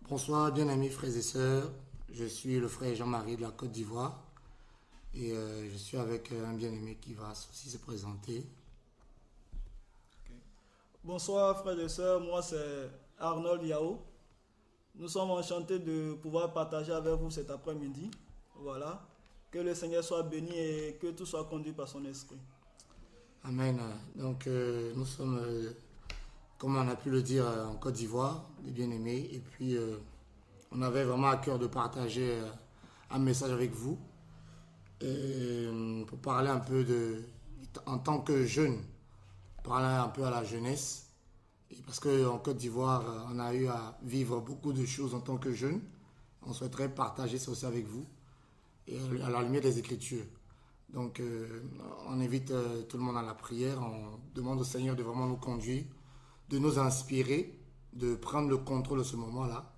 Bonsoir, bien-amis frères et sœurs. Je suis le frère Jean-Marie de la Côte d'Ivoire et je suis avec un bien-aimé qui va aussi se présenter. Bonsoir frères et sœurs, moi c'est Arnold Yao. Nous sommes enchantés de pouvoir partager avec vous cet après-midi. Voilà. Que le Seigneur soit béni et que tout soit conduit par son esprit. Amen. Donc nous sommes, comme on a pu le dire, en Côte d'Ivoire, des bien-aimés. Et puis on avait vraiment à cœur de partager un message avec vous pour parler un peu en tant que jeune, parler un peu à la jeunesse. Et parce qu'en Côte d'Ivoire, on a eu à vivre beaucoup de choses en tant que jeune. On souhaiterait partager ça aussi avec vous et à la lumière des Écritures. Donc, on invite tout le monde à la prière. On demande au Seigneur de vraiment nous conduire, de nous inspirer, de prendre le contrôle de ce moment-là,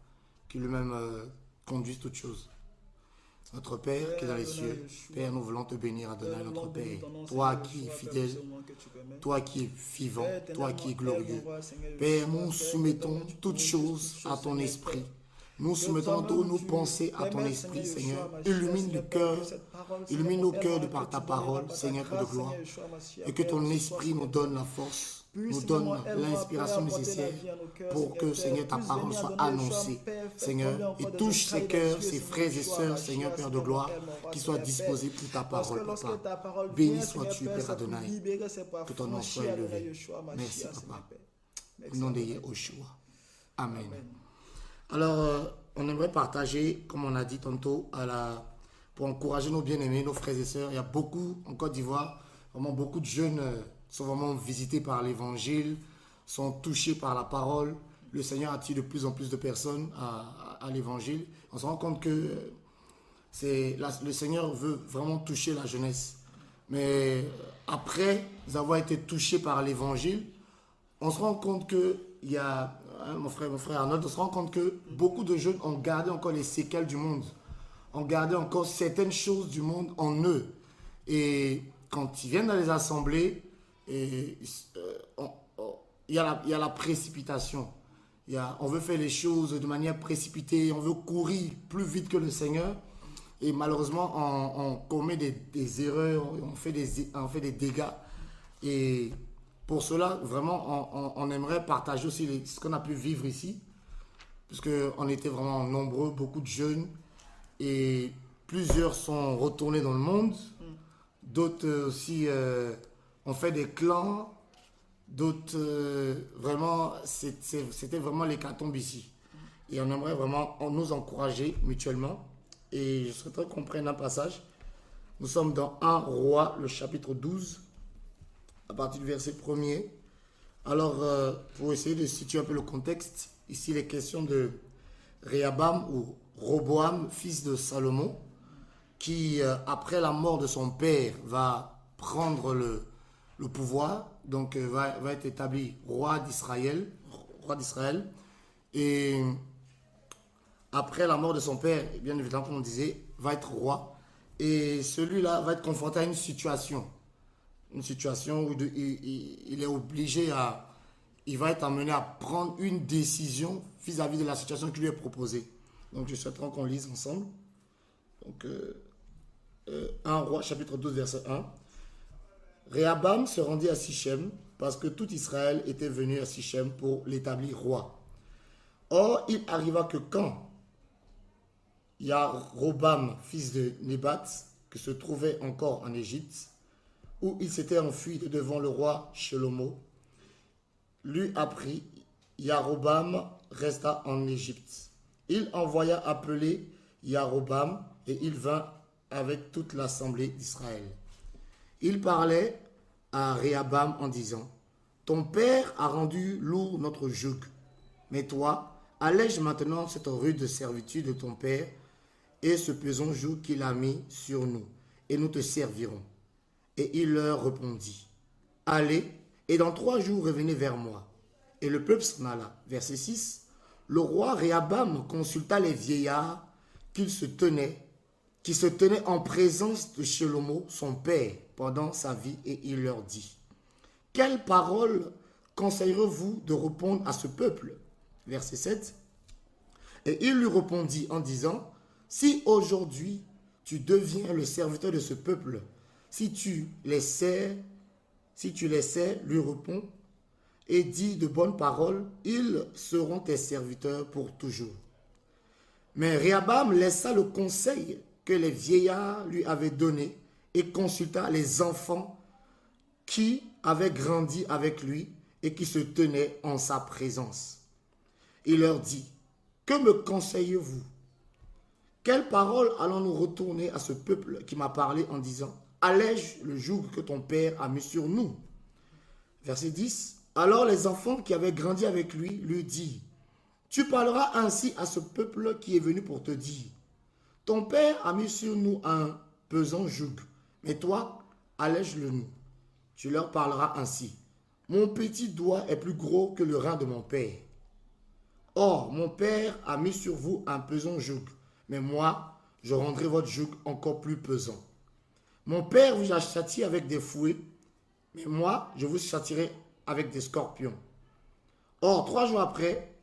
qu'il lui-même conduise toutes choses. Notre Père qui est dans les cieux, Père, nous voulons te bénir, Adonai, notre Père. Toi qui es fidèle, toi qui es vivant, toi qui es glorieux. Père, nous soumettons toutes choses à ton esprit. Nous soumettons toutes nos pensées à ton esprit, Seigneur. Illumine le cœur, illumine nos cœurs de par ta parole, Seigneur, de gloire. Et que ton esprit nous donne la force, nous donne l'inspiration nécessaire pour que, Seigneur, ta parole soit annoncée, Seigneur, et touche ces cœurs, ces frères et sœurs, Seigneur, Père de gloire, qui soient disposés pour ta parole, Papa. Béni sois-tu, Père Adonai, que ton nom soit élevé. Merci, Papa. Au nom de Yahushua. Amen. Alors, on aimerait partager, comme on a dit tantôt, pour encourager nos bien-aimés, nos frères et sœurs. Il y a beaucoup, en Côte d'Ivoire, vraiment beaucoup de jeunes sont vraiment visités par l'évangile, sont touchés par la parole. Le Seigneur attire de plus en plus de personnes à l'évangile. On se rend compte que le Seigneur veut vraiment toucher la jeunesse. Mais après avoir été touchés par l'évangile, on se rend compte que il y a, mon frère Arnold, on se rend compte que beaucoup de jeunes ont gardé encore les séquelles du monde, ont gardé encore certaines choses du monde en eux. Et quand ils viennent dans les assemblées, il y a la précipitation. On veut faire les choses de manière précipitée, on veut courir plus vite que le Seigneur. Et malheureusement, on commet des erreurs, on fait des dégâts. Et pour cela, vraiment, on aimerait partager aussi ce qu'on a pu vivre ici, puisqu'on était vraiment nombreux, beaucoup de jeunes, et plusieurs sont retournés dans le monde. D'autres aussi ont fait des clans, d'autres vraiment, c'était vraiment l'hécatombe ici. Et on aimerait vraiment nous encourager mutuellement. Et je souhaiterais qu'on prenne un passage. Nous sommes dans 1 Roi, le chapitre 12, à partir du verset 1er. Alors, pour essayer de situer un peu le contexte, ici, il est question de Réhabam ou Roboam, fils de Salomon, qui, après la mort de son père, va prendre le pouvoir, donc va être établi roi d'Israël. Et après la mort de son père, bien évidemment, comme on disait, va être roi. Et celui-là va être confronté à une situation où il est obligé il va être amené à prendre une décision vis-à-vis de la situation qui lui est proposée. Donc je souhaiterais qu'on lise ensemble. Donc 1 Roi, chapitre 12, verset 1. Réhabam se rendit à Sichem parce que tout Israël était venu à Sichem pour l'établir roi. Or, il arriva que quand Yaroboam, fils de Nébat, qui se trouvait encore en Égypte, où il s'était enfui de devant le roi Shlomo, lui apprit, Yaroboam resta en Égypte. Il envoya appeler Yaroboam et il vint avec toute l'assemblée d'Israël. Il parlait à Réhabam en disant, « Ton père a rendu lourd notre joug, mais toi, allège maintenant cette rude servitude de ton père et ce pesant joug qu'il a mis sur nous, et nous te servirons. » Et il leur répondit, « Allez, et dans 3 jours revenez vers moi. » Et le peuple s'en alla. Verset 6. Le roi Réhabam consulta les vieillards qui se tenaient en présence de Shlomo, son père, pendant sa vie, et il leur dit, « Quelle parole conseillerez-vous de répondre à ce peuple ?» Verset 7. Et il lui répondit en disant, si aujourd'hui tu deviens le serviteur de ce peuple, si tu les sais, lui répond, et dis de bonnes paroles, ils seront tes serviteurs pour toujours. Mais Réhabam laissa le conseil que les vieillards lui avaient donné et consulta les enfants qui avaient grandi avec lui et qui se tenaient en sa présence. Il leur dit, que me conseillez-vous? Quelle parole allons-nous retourner à ce peuple qui m'a parlé en disant, allège le joug que ton père a mis sur nous? Verset 10. Alors les enfants qui avaient grandi avec lui lui dirent, tu parleras ainsi à ce peuple qui est venu pour te dire, ton père a mis sur nous un pesant joug, mais toi, allège-le nous. Tu leur parleras ainsi, mon petit doigt est plus gros que le rein de mon père. Or, mon père a mis sur vous un pesant joug, mais moi, je rendrai votre joug encore plus pesant. Mon père vous a châtié avec des fouets, mais moi, je vous châtierai avec des scorpions. Or, 3 jours après,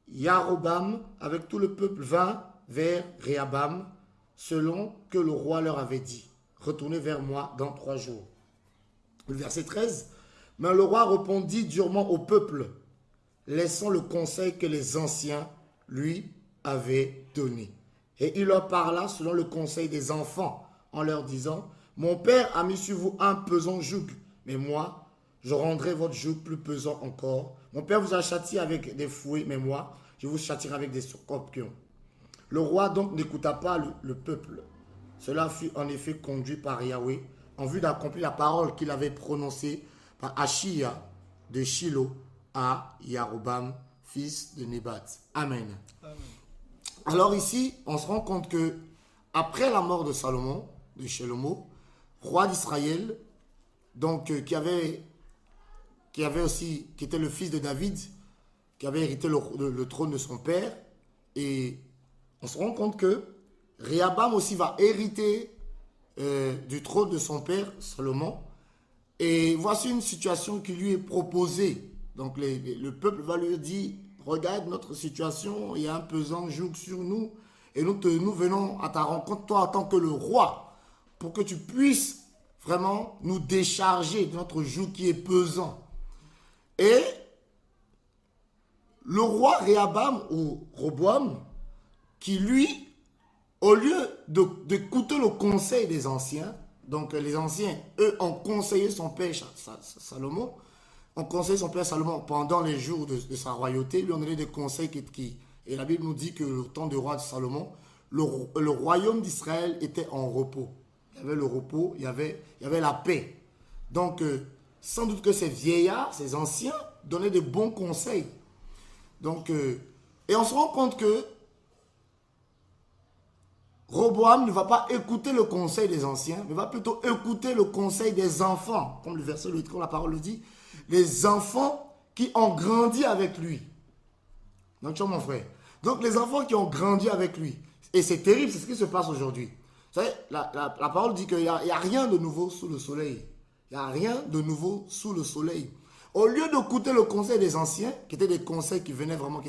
Yaroboam, avec tout le peuple, vint vers Réhabam, selon que le roi leur avait dit. Retournez vers moi dans 3 jours. Le verset 13. Mais le roi répondit durement au peuple, laissant le conseil que les anciens lui avaient donné. Et il leur parla selon le conseil des enfants, en leur disant, mon père a mis sur vous un pesant joug, mais moi, je rendrai votre joug plus pesant encore. Mon père vous a châtié avec des fouets, mais moi, je vous châtierai avec des scorpions. Le roi donc n'écouta pas le peuple. Cela fut en effet conduit par Yahweh, en vue d'accomplir la parole qu'il avait prononcée par Achia de Shilo à Yaroboam, fils de Nébat. Amen. Amen. Alors ici, on se rend compte que après la mort de Salomon, de Shelomo, roi d'Israël, donc qui était le fils de David, qui avait hérité le trône de son père, et on se rend compte que Réhabam aussi va hériter du trône de son père Salomon. Et voici une situation qui lui est proposée. Donc le peuple va lui dire, regarde notre situation, il y a un pesant joug sur nous, et nous venons à ta rencontre, toi en tant que le roi, pour que tu puisses vraiment nous décharger de notre joug qui est pesant. Et le roi Réhabam ou Roboam, qui lui, au lieu d'écouter le conseil des anciens, donc les anciens, eux, ont conseillé son père Salomon, ont conseillé son père Salomon pendant les jours de sa royauté, lui ont donné des conseils et la Bible nous dit que le temps du roi de Salomon, le royaume d'Israël était en repos. Il y avait le repos, il y avait la paix. Donc, sans doute que ces vieillards, ces anciens, donnaient de bons conseils. Donc, et on se rend compte que Roboam ne va pas écouter le conseil des anciens, mais va plutôt écouter le conseil des enfants, comme le verset, comme la parole le dit, les enfants qui ont grandi avec lui. Donc, tu vois mon frère. Donc, les enfants qui ont grandi avec lui. Et c'est terrible, c'est ce qui se passe aujourd'hui. Vous savez, la parole dit qu'il n'y a rien de nouveau sous le soleil. Il n'y a rien de nouveau sous le soleil. Au lieu d'écouter le conseil des anciens, qui étaient des conseils qui étaient vraiment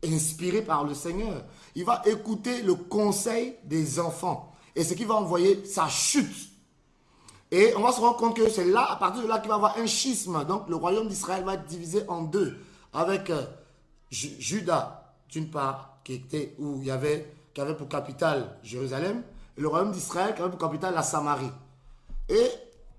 inspirés par le Seigneur, il va écouter le conseil des enfants. Et ce qui va envoyer sa chute. Et on va se rendre compte que c'est là, à partir de là, qu'il va y avoir un schisme. Donc le royaume d'Israël va être divisé en deux. Avec Juda, d'une part, qui avait pour capitale Jérusalem, et le royaume d'Israël qui avait pour capitale la Samarie. Et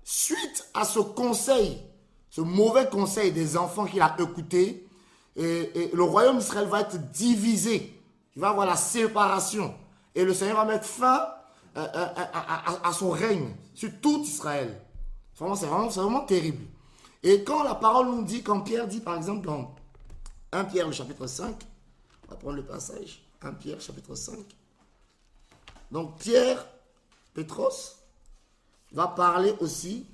suite à ce conseil, ce mauvais conseil des enfants qu'il a écouté, et le royaume d'Israël va être divisé. Il va y avoir la séparation. Et le Seigneur va mettre fin à son règne sur tout Israël. C'est vraiment terrible. Et quand la parole nous dit, quand Pierre dit par exemple dans 1 Pierre, le chapitre 5, on va prendre le passage, 1 Pierre, chapitre 5. Donc Pierre, Pétros, va parler aussi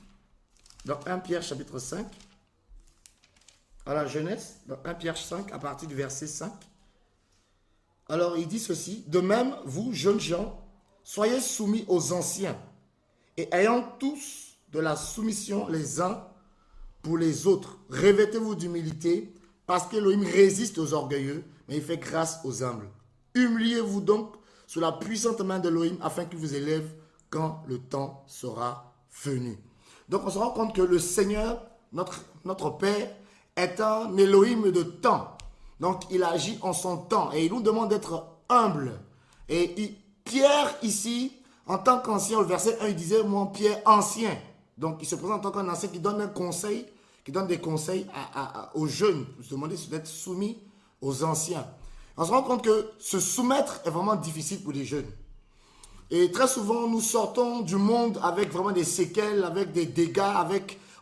dans 1 Pierre, chapitre 5, à la jeunesse, dans 1 Pierre 5, à partir du verset 5. Alors il dit ceci, de même, vous, jeunes gens, soyez soumis aux anciens, et ayant tous de la soumission les uns pour les autres, revêtez-vous d'humilité, parce qu'Élohim résiste aux orgueilleux, mais il fait grâce aux humbles. Humiliez-vous donc sous la puissante main d'Elohim afin qu'il vous élève quand le temps sera venu. Donc on se rend compte que le Seigneur, notre Père, est un Elohim de temps. Donc il agit en son temps et il nous demande d'être humble. Et Pierre ici, en tant qu'ancien, au verset 1, il disait, moi Pierre, ancien. Donc il se présente en tant qu'un ancien qui donne un conseil, qui donne des conseils aux jeunes, pour se demander d'être soumis aux anciens. On se rend compte que se soumettre est vraiment difficile pour les jeunes. Et très souvent, nous sortons du monde avec vraiment des séquelles, avec des dégâts,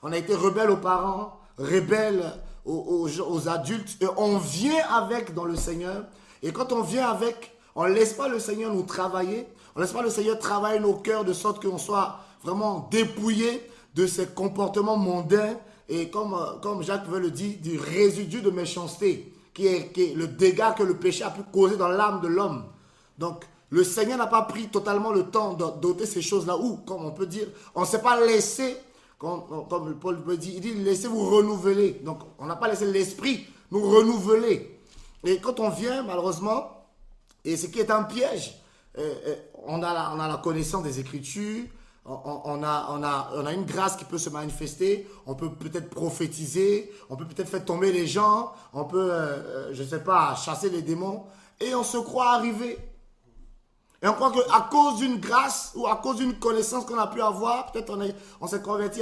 on a été rebelles aux parents, rebelles aux adultes, et on vient avec dans le Seigneur. Et quand on vient avec, on ne laisse pas le Seigneur nous travailler, on ne laisse pas le Seigneur travailler nos cœurs de sorte qu'on soit vraiment dépouillé de ces comportements mondains et comme Jacques veut le dire, du résidu de méchanceté, qui est le dégât que le péché a pu causer dans l'âme de l'homme. Donc, le Seigneur n'a pas pris totalement le temps d'ôter ces choses-là, ou, comme on peut dire, on ne s'est pas laissé, comme Paul peut dire, il dit, laissez-vous renouveler. Donc, on n'a pas laissé l'esprit nous renouveler. Et quand on vient, malheureusement, et ce qui est un piège, on a la connaissance des Écritures, on a une grâce qui peut se manifester, on peut peut-être prophétiser, on peut peut-être faire tomber les gens, on peut, je ne sais pas, chasser les démons, et on se croit arrivé. Et on croit qu'à cause d'une grâce ou à cause d'une connaissance qu'on a pu avoir, peut-être on s'est converti il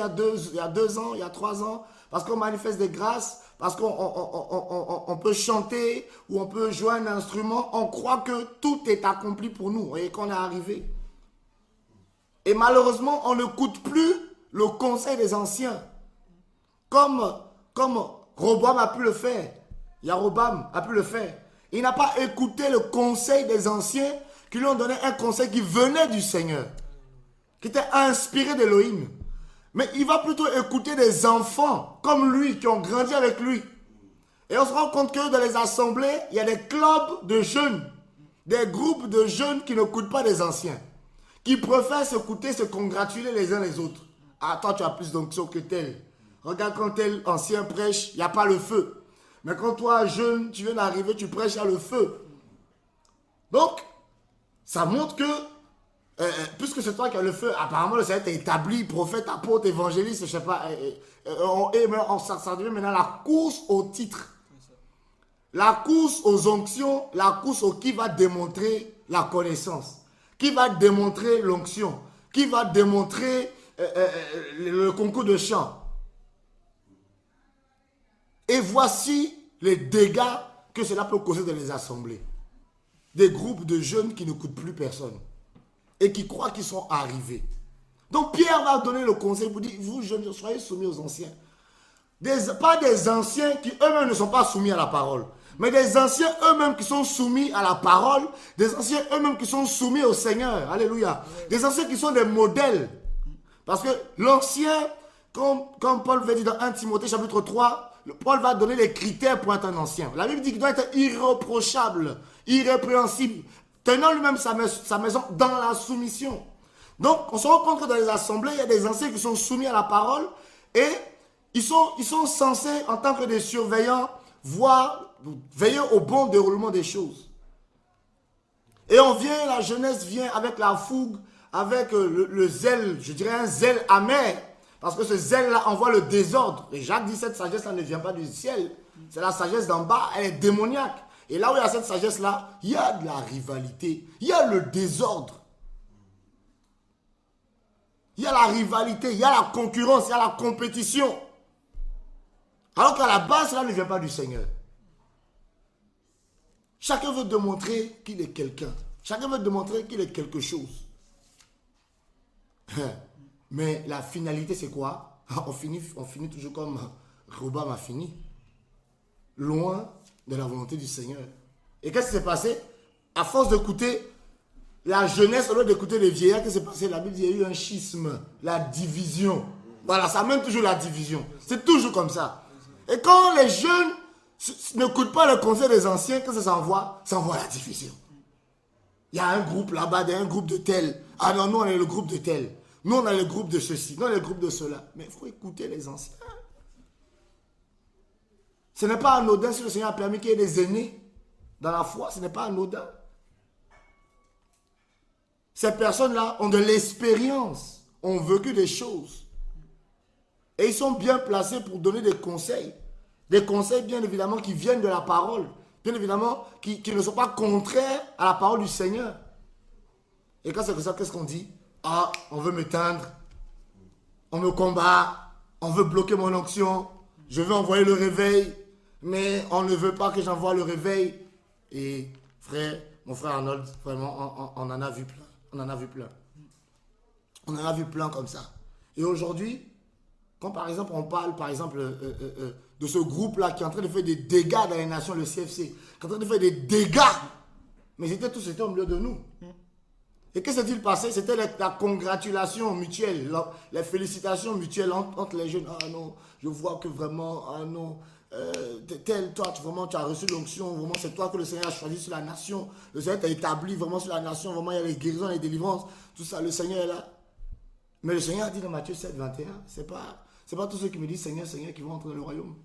y a 2 ans, il y a 3 ans, parce qu'on manifeste des grâces, parce qu'on peut chanter ou on peut jouer un instrument, on croit que tout est accompli pour nous et qu'on est arrivé. Et malheureusement, on n'écoute plus le conseil des anciens. Comme Roboam a pu le faire. Yarobam a pu le faire. Il n'a pas écouté le conseil des anciens qui lui ont donné un conseil qui venait du Seigneur. Qui était inspiré d'Elohim. Mais il va plutôt écouter des enfants comme lui, qui ont grandi avec lui. Et on se rend compte que dans les assemblées, il y a des clubs de jeunes. Des groupes de jeunes qui n'écoutent pas des anciens. Qui préfèrent s'écouter, se congratuler les uns les autres. Ah, toi, tu as plus d'onction que tel. Regarde quand tel ancien prêche, il n'y a pas le feu. Mais quand toi, jeune, tu viens d'arriver, tu prêches, il y a le feu. Donc, ça montre que, puisque c'est toi qui as le feu, apparemment, le Seigneur t'a établi, prophète, apôtre, évangéliste, je ne sais pas. Ça devient maintenant la course au titre. La course aux onctions, la course au qui va démontrer la connaissance. Qui va démontrer l'onction? Qui va démontrer le concours de chant? Et voici les dégâts que cela peut causer dans les assemblées. Des groupes de jeunes qui n'écoutent plus personne et qui croient qu'ils sont arrivés. Donc Pierre va donner le conseil pour dire, vous jeunes, soyez soumis aux anciens. Pas des anciens qui eux-mêmes ne sont pas soumis à la parole. Mais des anciens eux-mêmes qui sont soumis à la parole, des anciens eux-mêmes qui sont soumis au Seigneur. Alléluia. Des anciens qui sont des modèles. Parce que l'ancien, comme Paul veut dire dans 1 Timothée chapitre 3, Paul va donner les critères pour être un ancien. La Bible dit qu'il doit être irréprochable, irrépréhensible, tenant lui-même sa maison dans la soumission. Donc, on se rend compte que dans les assemblées, il y a des anciens qui sont soumis à la parole et ils sont censés, en tant que des surveillants, veiller au bon déroulement des choses. Et la jeunesse vient avec la fougue, avec le zèle, je dirais un zèle amer, parce que ce zèle-là envoie le désordre. Et Jacques dit, cette sagesse-là ne vient pas du ciel, c'est la sagesse d'en bas, elle est démoniaque. Et là où il y a cette sagesse-là, il y a de la rivalité, il y a le désordre. Il y a la rivalité, il y a la concurrence, il y a la compétition. Alors qu'à la base, cela ne vient pas du Seigneur. Chacun veut démontrer qu'il est quelqu'un. Chacun veut démontrer qu'il est quelque chose. Mais la finalité, c'est quoi? On finit toujours comme Robam a fini. Loin de la volonté du Seigneur. Et qu'est-ce qui s'est passé? À force d'écouter la jeunesse, au lieu d'écouter les vieillards, qu'est-ce qui s'est passé? La Bible dit qu'il y a eu un schisme, la division. Voilà, ça mène toujours la division. C'est toujours comme ça. Et quand les jeunes n'écoutent pas le conseil des anciens, qu'est-ce que ça envoie? Ça envoie la division. Il y a un groupe là-bas, il y a un groupe de tel. Ah non, nous on est le groupe de tel. Nous on a le groupe de ceci, nous on est le groupe de cela. Mais il faut écouter les anciens. Ce n'est pas anodin si le Seigneur a permis qu'il y ait des aînés dans la foi, ce n'est pas anodin. Ces personnes-là ont de l'expérience, ont vécu des choses. Et ils sont bien placés pour donner des conseils. Des conseils, bien évidemment, qui viennent de la parole. Bien évidemment, qui ne sont pas contraires à la parole du Seigneur. Et quand c'est comme ça, qu'est-ce qu'on dit? Ah, on veut m'éteindre. On me combat. On veut bloquer mon onction. Je veux envoyer le réveil. Mais on ne veut pas que j'envoie le réveil. Et frère, mon frère Arnold, vraiment, on en a vu plein. On en a vu plein. On en a vu plein comme ça. Et aujourd'hui, quand par exemple on parle par exemple de ce groupe-là qui est en train de faire des dégâts dans les nations, le CFC, qui est en train de faire des dégâts, mais c'était au milieu de nous. Et qu'est-ce qui s'est passé? C'était la congratulation mutuelle, les félicitations mutuelles entre les jeunes. Ah non, je vois que vraiment, ah non, toi, vraiment, tu as reçu l'onction, vraiment, c'est toi que le Seigneur a choisi sur la nation. Le Seigneur t'a établi vraiment sur la nation, vraiment, il y a les guérisons, les délivrances, tout ça, le Seigneur est là. Mais le Seigneur a dit dans Matthieu 7, 21, c'est pas tous ceux qui me disent Seigneur, Seigneur qui vont entrer dans le royaume.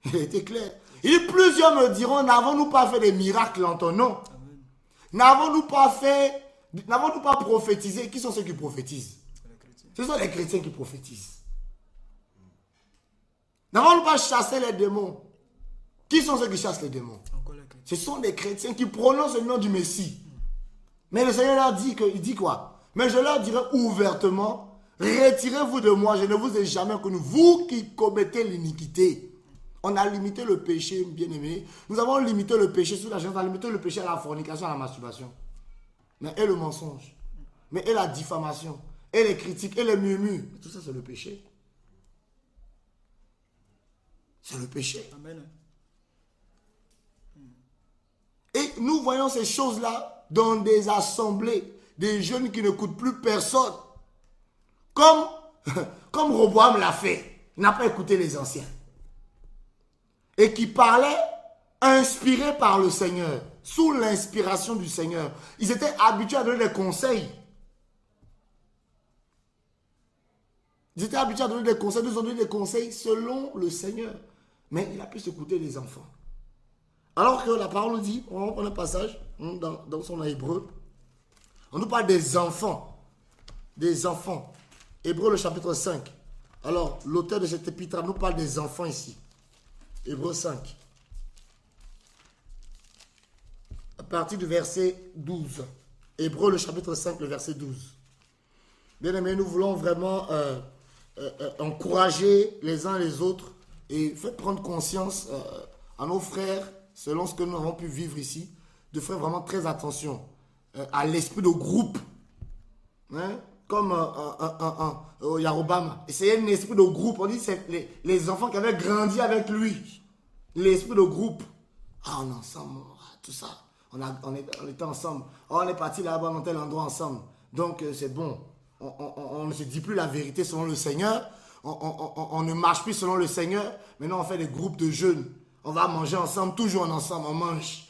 Il était clair. Il dit, plusieurs me diront, n'avons-nous pas fait des miracles en ton nom? N'avons-nous pas prophétisé? Qui sont ceux qui prophétisent? Ce sont les chrétiens qui prophétisent. N'avons-nous pas chassé les démons? Qui sont ceux qui chassent les démons? Ce sont des chrétiens qui prononcent le nom du Messie. Mais le Seigneur leur dit il dit quoi? Mais je leur dirai ouvertement, retirez-vous de moi, je ne vous ai jamais connu. Vous qui commettez l'iniquité. On a limité le péché, bien-aimé. Nous avons limité le péché sur la jeunesse, on a limité le péché à la fornication, à la masturbation. Mais et le mensonge, mais et la diffamation, et les critiques, et les murmures. Tout ça, c'est le péché. C'est le péché. Amen. Et nous voyons ces choses-là dans des assemblées, des jeunes qui n'écoutent plus personne. Comme Roboam l'a fait. Il n'a pas écouté les anciens. Et qui parlaient inspirés par le Seigneur, sous l'inspiration du Seigneur. Ils étaient habitués à donner des conseils. Ils étaient habitués à donner des conseils. Nous ont donné des conseils selon le Seigneur. Mais il a pu s'écouter les enfants. Alors que la parole nous dit, on va prendre un passage dans son hébreu. On nous parle des enfants. Des enfants. Hébreu le chapitre 5. Alors, l'auteur de cet épître nous parle des enfants ici. Hébreu 5. À partir du verset 12. Hébreu le chapitre 5, le verset 12. Bien aimés, nous voulons vraiment encourager les uns les autres et faire prendre conscience à nos frères, selon ce que nous avons pu vivre ici, de faire vraiment très attention à l'esprit de groupe. Hein? Comme Yarobam. C'est un esprit de groupe. On dit que c'est les enfants qui avaient grandi avec lui. L'esprit de groupe. Ah, on est ensemble, tout ça. On était ensemble. Oh, on est parti là-bas dans tel endroit ensemble. Donc, c'est bon. On ne se dit plus la vérité selon le Seigneur. On ne marche plus selon le Seigneur. Maintenant, on fait des groupes de jeunes. On va manger ensemble, toujours ensemble. On mange.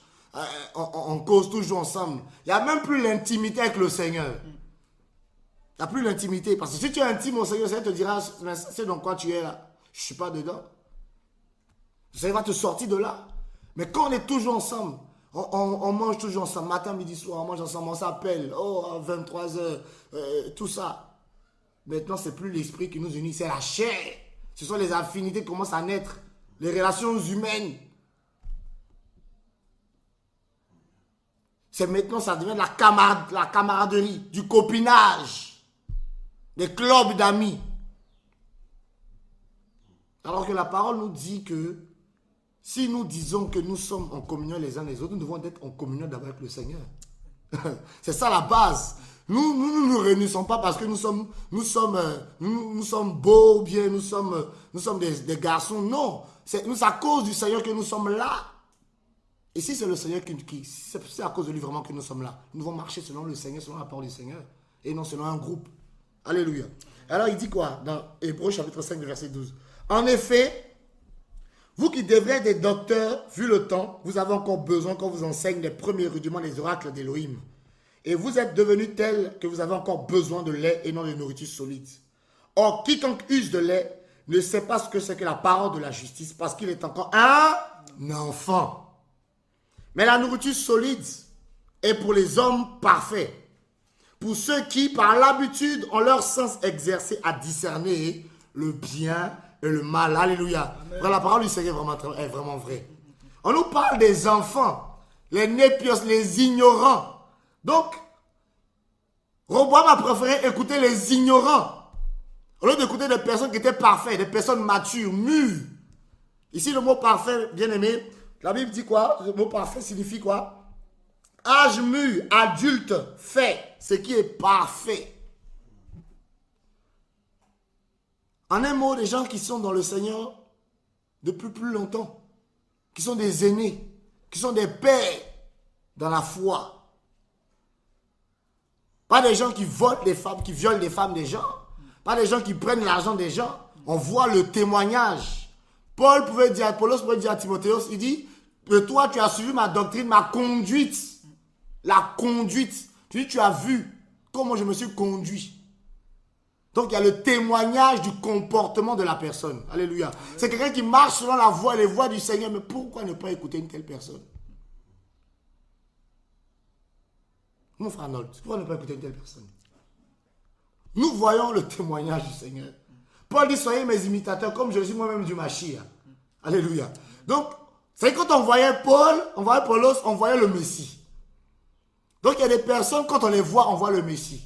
On cause toujours ensemble. Il n'y a même plus l'intimité avec le Seigneur. Il n'y a plus l'intimité. Parce que si tu es intime au Seigneur, le Seigneur te dira, c'est dans quoi tu es là. Je ne suis pas dedans. Le Seigneur va te sortir de là. Mais quand on est toujours ensemble, on mange toujours ensemble, matin, midi, soir, on mange ensemble, on s'appelle, à 23h, tout ça. Maintenant, ce n'est plus l'esprit qui nous unit, c'est la chair. Ce sont les affinités qui commencent à naître, les relations humaines. C'est maintenant, ça devient la camaraderie, du copinage, des clubs d'amis. Alors que la parole nous dit que si nous disons que nous sommes en communion les uns les autres, nous devons être en communion d'abord avec le Seigneur. C'est ça la base. Nous ne nous réunissons pas parce que nous sommes beaux ou bien nous sommes des garçons. Non, c'est à cause du Seigneur que nous sommes là. Et si c'est le Seigneur c'est à cause de lui vraiment que nous sommes là. Nous devons marcher selon le Seigneur, selon la parole du Seigneur et non selon un groupe. Alléluia. Alors il dit quoi dans Hébreux chapitre 5 verset 12? En effet, vous qui devrez être des docteurs, vu le temps, vous avez encore besoin qu'on vous enseigne les premiers rudiments des oracles d'Élohim. Et vous êtes devenus tels que vous avez encore besoin de lait et non de nourriture solide. Or, quiconque use de lait ne sait pas ce que c'est que la parole de la justice parce qu'il est encore un enfant. Mais la nourriture solide est pour les hommes parfaits, pour ceux qui, par l'habitude, ont leur sens exercé à discerner le bien et le mal. Alléluia. La parole du Seigneur est vraiment vraie. On nous parle des enfants, les népios, les ignorants. Donc, Roboam a préféré écouter les ignorants au lieu d'écouter des personnes qui étaient parfaites, des personnes matures, mûres. Ici, le mot parfait, bien aimé, la Bible dit quoi? Le mot parfait signifie quoi? Âge mûr, adulte, fait, ce qui est parfait. En un mot, des gens qui sont dans le Seigneur depuis plus longtemps, qui sont des aînés, qui sont des pères dans la foi. Pas des gens qui volent les femmes, qui violent les femmes des gens. Pas des gens qui prennent l'argent des gens. On voit le témoignage. Paulo pouvait dire à Timothée, il dit, toi tu as suivi ma doctrine, ma conduite. La conduite. Tu dis, tu as vu comment je me suis conduit. Donc il y a le témoignage du comportement de la personne. Alléluia. C'est quelqu'un qui marche selon la voie et les voies du Seigneur. Mais pourquoi ne pas écouter une telle personne? Mon frère Arnold, pourquoi ne pas écouter une telle personne? Nous voyons le témoignage du Seigneur. Paul dit, soyez mes imitateurs comme je suis moi-même du Mashiach. Alléluia. Donc, c'est quand on voyait Paul, on voyait Paulos, on voyait le Messie. Donc, il y a des personnes, quand on les voit, on voit le Messie.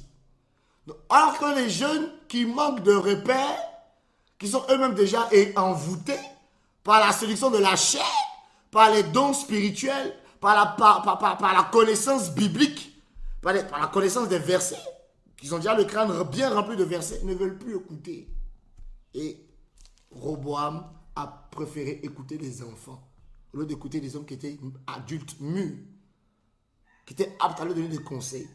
Donc, alors que les jeunes qui manquent de repères, qui sont eux-mêmes déjà envoûtés par la séduction de la chair, par les dons spirituels, par la connaissance biblique, par la connaissance des versets, qui ont déjà le crâne bien rempli de versets, ne veulent plus écouter. Et Roboam a préféré écouter les enfants, au lieu d'écouter des hommes qui étaient adultes, mûrs, qui étaient aptes à leur donner des conseils.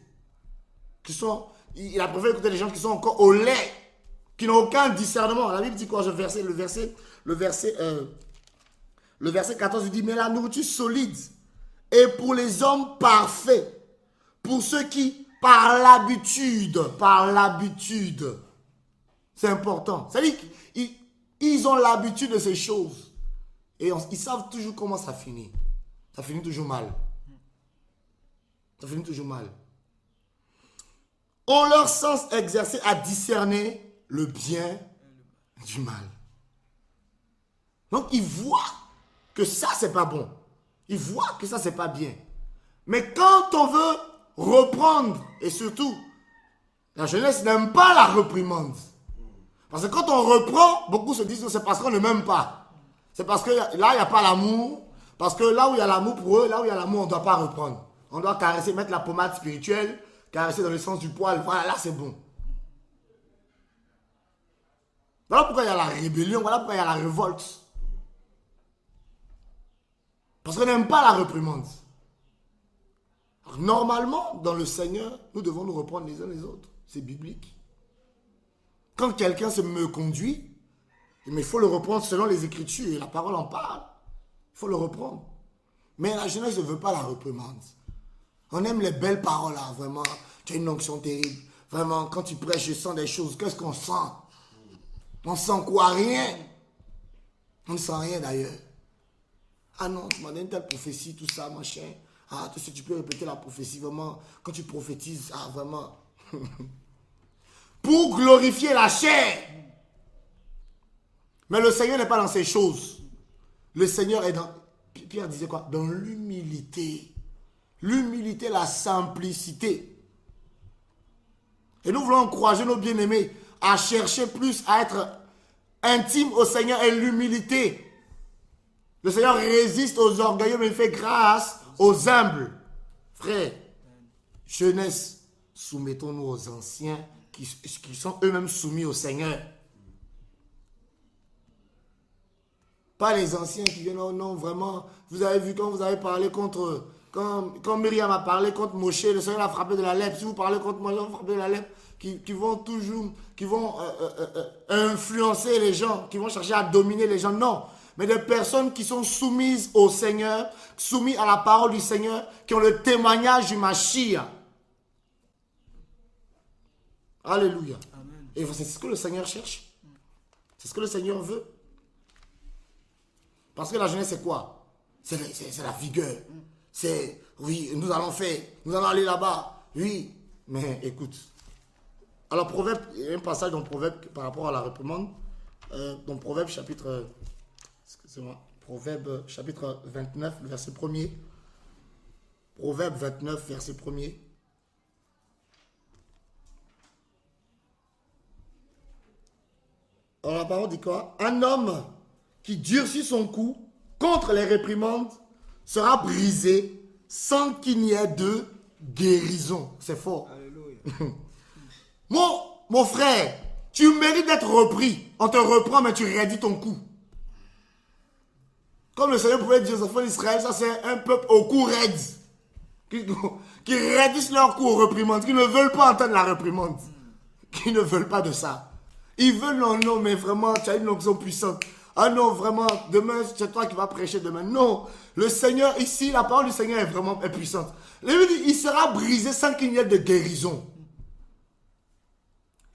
Il a préféré écouter les gens qui sont encore au lait, qui n'ont aucun discernement. La Bible dit quoi? Le verset 14 dit, mais la nourriture solide est pour les hommes parfaits, pour ceux qui, par l'habitude, c'est important. C'est-à-dire qu'ils ont l'habitude de ces choses. Et ils savent toujours comment ça finit. Ça finit toujours mal. Ça finit toujours mal. Ont leur sens exercé à discerner le bien du mal. Donc ils voient que ça, c'est pas bon. Ils voient que ça, c'est pas bien. Mais quand on veut reprendre, et surtout, la jeunesse n'aime pas la réprimande. Parce que quand on reprend, beaucoup se disent que c'est parce qu'on ne m'aime pas. C'est parce que là, il n'y a pas l'amour. Parce que là où il y a l'amour pour eux, là où il y a l'amour, on ne doit pas reprendre. On doit caresser, mettre la pommade spirituelle, caresser dans le sens du poil. Voilà, là c'est bon. Voilà pourquoi il y a la rébellion, voilà pourquoi il y a la révolte. Parce qu'on n'aime pas la réprimande. Alors, normalement, dans le Seigneur, nous devons nous reprendre les uns les autres. C'est biblique. Quand quelqu'un se me conduit, mais il faut le reprendre selon les Écritures, et la parole en parle. Il faut le reprendre. Mais la jeunesse ne veut pas la réprimande. On aime les belles paroles, là, vraiment. Tu as une onction terrible. Vraiment, quand tu prêches, je sens des choses. Qu'est-ce qu'on sent? On sent quoi? Rien. On ne sent rien d'ailleurs. Ah non, tu m'as donné une telle prophétie, tout ça, machin. Ah, tu sais, tu peux répéter la prophétie, vraiment. Quand tu prophétises, ah, vraiment. Pour glorifier la chair. Mais le Seigneur n'est pas dans ces choses. Le Seigneur est dans... Pierre disait quoi? Dans l'humilité. L'humilité, la simplicité. Et nous voulons encourager nos bien-aimés à chercher plus, à être intimes au Seigneur et l'humilité. Le Seigneur résiste aux orgueilleux, mais il fait grâce aux humbles. Frère, jeunesse, soumettons-nous aux anciens qui sont eux-mêmes soumis au Seigneur. Pas les anciens qui viennent, oh non, vraiment, vous avez vu quand vous avez parlé contre... Quand Myriam a parlé contre Moshe, le Seigneur l'a frappé de la lèpre. Si vous parlez contre moi, vous frappez de la lèpre. Qui vont influencer les gens, qui vont chercher à dominer les gens. Non, mais des personnes qui sont soumises au Seigneur, soumises à la parole du Seigneur, qui ont le témoignage du Mashiach. Alléluia. Amen. Et c'est ce que le Seigneur cherche. C'est ce que le Seigneur veut. Parce que la jeunesse, c'est quoi? C'est la vigueur. C'est, oui, nous allons aller là-bas. Oui, mais écoute. Alors, Proverbe, il y a un passage dans Proverbe par rapport à la réprimande. Dans Proverbe chapitre, excusez-moi, Proverbe chapitre 29, le verset 1er. Proverbe 29, verset 1er. Alors, la parole dit quoi? Un homme qui durcit son cou contre les réprimandes sera brisé sans qu'il n'y ait de guérison. C'est fort. Alléluia. Mon frère, tu mérites d'être repris. On te reprend, mais tu raidis ton cou. Comme le Seigneur pouvait dire aux enfants d'Israël, ça c'est un peuple au cou raide. Qui raidissent leur cou aux réprimandes, qui ne veulent pas entendre la réprimande. Qui ne veulent pas de ça. Ils veulent non, mais vraiment, tu as une onction puissante. Ah non, vraiment, demain, c'est toi qui vas prêcher demain. Non, le Seigneur, ici, la parole du Seigneur est vraiment puissante. Il sera brisé sans qu'il n'y ait de guérison.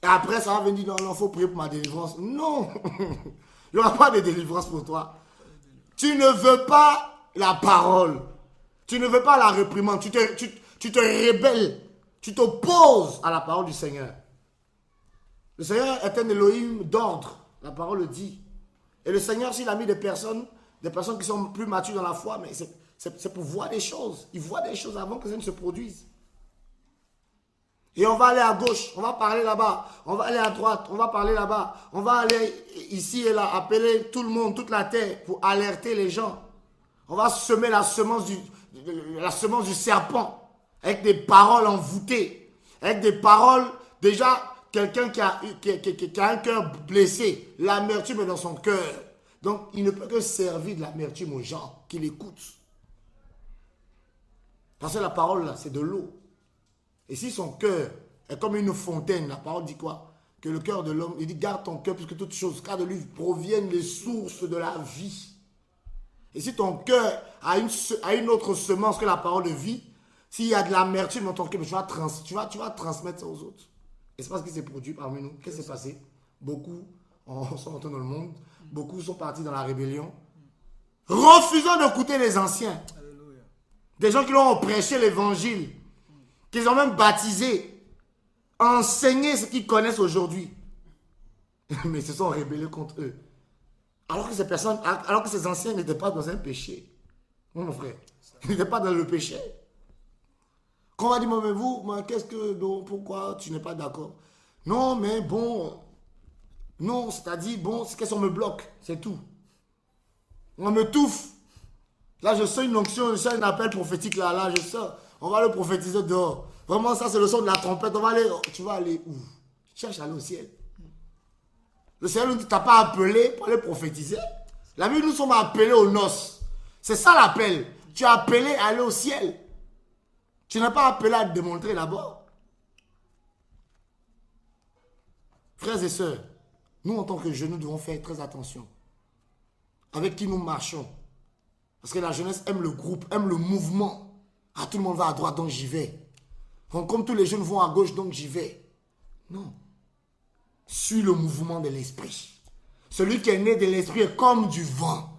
Et après, ça va venir, non, il faut prier pour ma délivrance. Non, il n'y aura pas de délivrance pour toi. Tu ne veux pas la parole. Tu ne veux pas la réprimande. Tu te rébelles. Tu t'opposes à la parole du Seigneur. Le Seigneur est un Elohim d'ordre. La parole le dit. Et le Seigneur, s'il a mis des personnes qui sont plus matures dans la foi, mais c'est pour voir des choses. Il voit des choses avant que ça ne se produise. Et on va aller à gauche, on va parler là-bas. On va aller à droite, on va parler là-bas. On va aller ici et là, appeler tout le monde, toute la terre, pour alerter les gens. On va semer la semence du serpent, avec des paroles envoûtées, avec des paroles, déjà, quelqu'un qui a un cœur blessé, l'amertume est dans son cœur. Donc, il ne peut que servir de l'amertume aux gens qui l'écoutent. Parce que la parole, là, c'est de l'eau. Et si son cœur est comme une fontaine, la parole dit quoi? Que le cœur de l'homme, il dit, garde ton cœur, puisque toutes choses, car de lui proviennent les sources de la vie. Et si ton cœur a une autre semence que la parole de vie, s'il y a de l'amertume dans ton cœur, tu vas transmettre ça aux autres. Et c'est pas ce qui s'est produit parmi nous. Qu'est-ce qui s'est passé? Beaucoup sont entrés dans le monde. Beaucoup sont partis dans la rébellion. Refusant d'écouter les anciens. Alléluia. Des gens qui leur ont prêché l'évangile. Qu'ils ont même baptisé. Enseigné ce qu'ils connaissent aujourd'hui. Mais ils se sont rébellés contre eux. Alors que ces anciens n'étaient pas dans un péché. Mon frère. Ils n'étaient pas dans le péché. Quand on va dire, mais vous, pourquoi tu n'es pas d'accord? Non, mais bon, non, c'est-à-dire, bon, c'est qu'est-ce qu'on me bloque, c'est tout. On me touffe. Là, je sens une onction, je sens un appel prophétique là, je sens. On va le prophétiser dehors. Vraiment, ça, c'est le son de la trompette. Tu vas aller où? Cherche à aller au ciel. Le Seigneur nous dit, tu n'as pas appelé pour aller prophétiser. La Bible, nous sommes appelés aux noces. C'est ça l'appel. Tu es appelé à aller au ciel. Tu n'es pas appelé à te démontrer là-bas. Frères et sœurs, nous en tant que jeunes, nous devons faire très attention. Avec qui nous marchons. Parce que la jeunesse aime le groupe, aime le mouvement. Ah, tout le monde va à droite, donc j'y vais. Donc, comme tous les jeunes vont à gauche, donc j'y vais. Non. Suis le mouvement de l'esprit. Celui qui est né de l'esprit est comme du vent.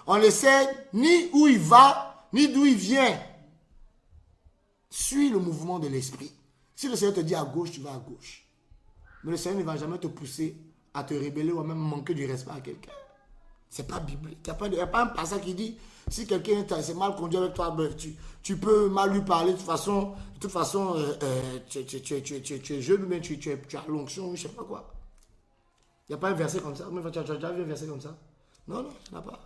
On ne sait ni où il va, ni d'où il vient. Suis le mouvement de l'esprit. Si le Seigneur te dit à gauche, tu vas à gauche. Mais le Seigneur ne va jamais te pousser à te rébeller ou à même manquer du respect à quelqu'un. Ce n'est pas biblique. Il n'y a pas un passage qui dit, si quelqu'un s'est mal conduit avec toi, tu peux mal lui parler. De toute façon, tu es jeune ou bien tu as l'onction, je ne sais pas quoi. Il n'y a pas un verset comme ça. Tu as déjà vu un verset comme ça? Non, il n'y en a pas.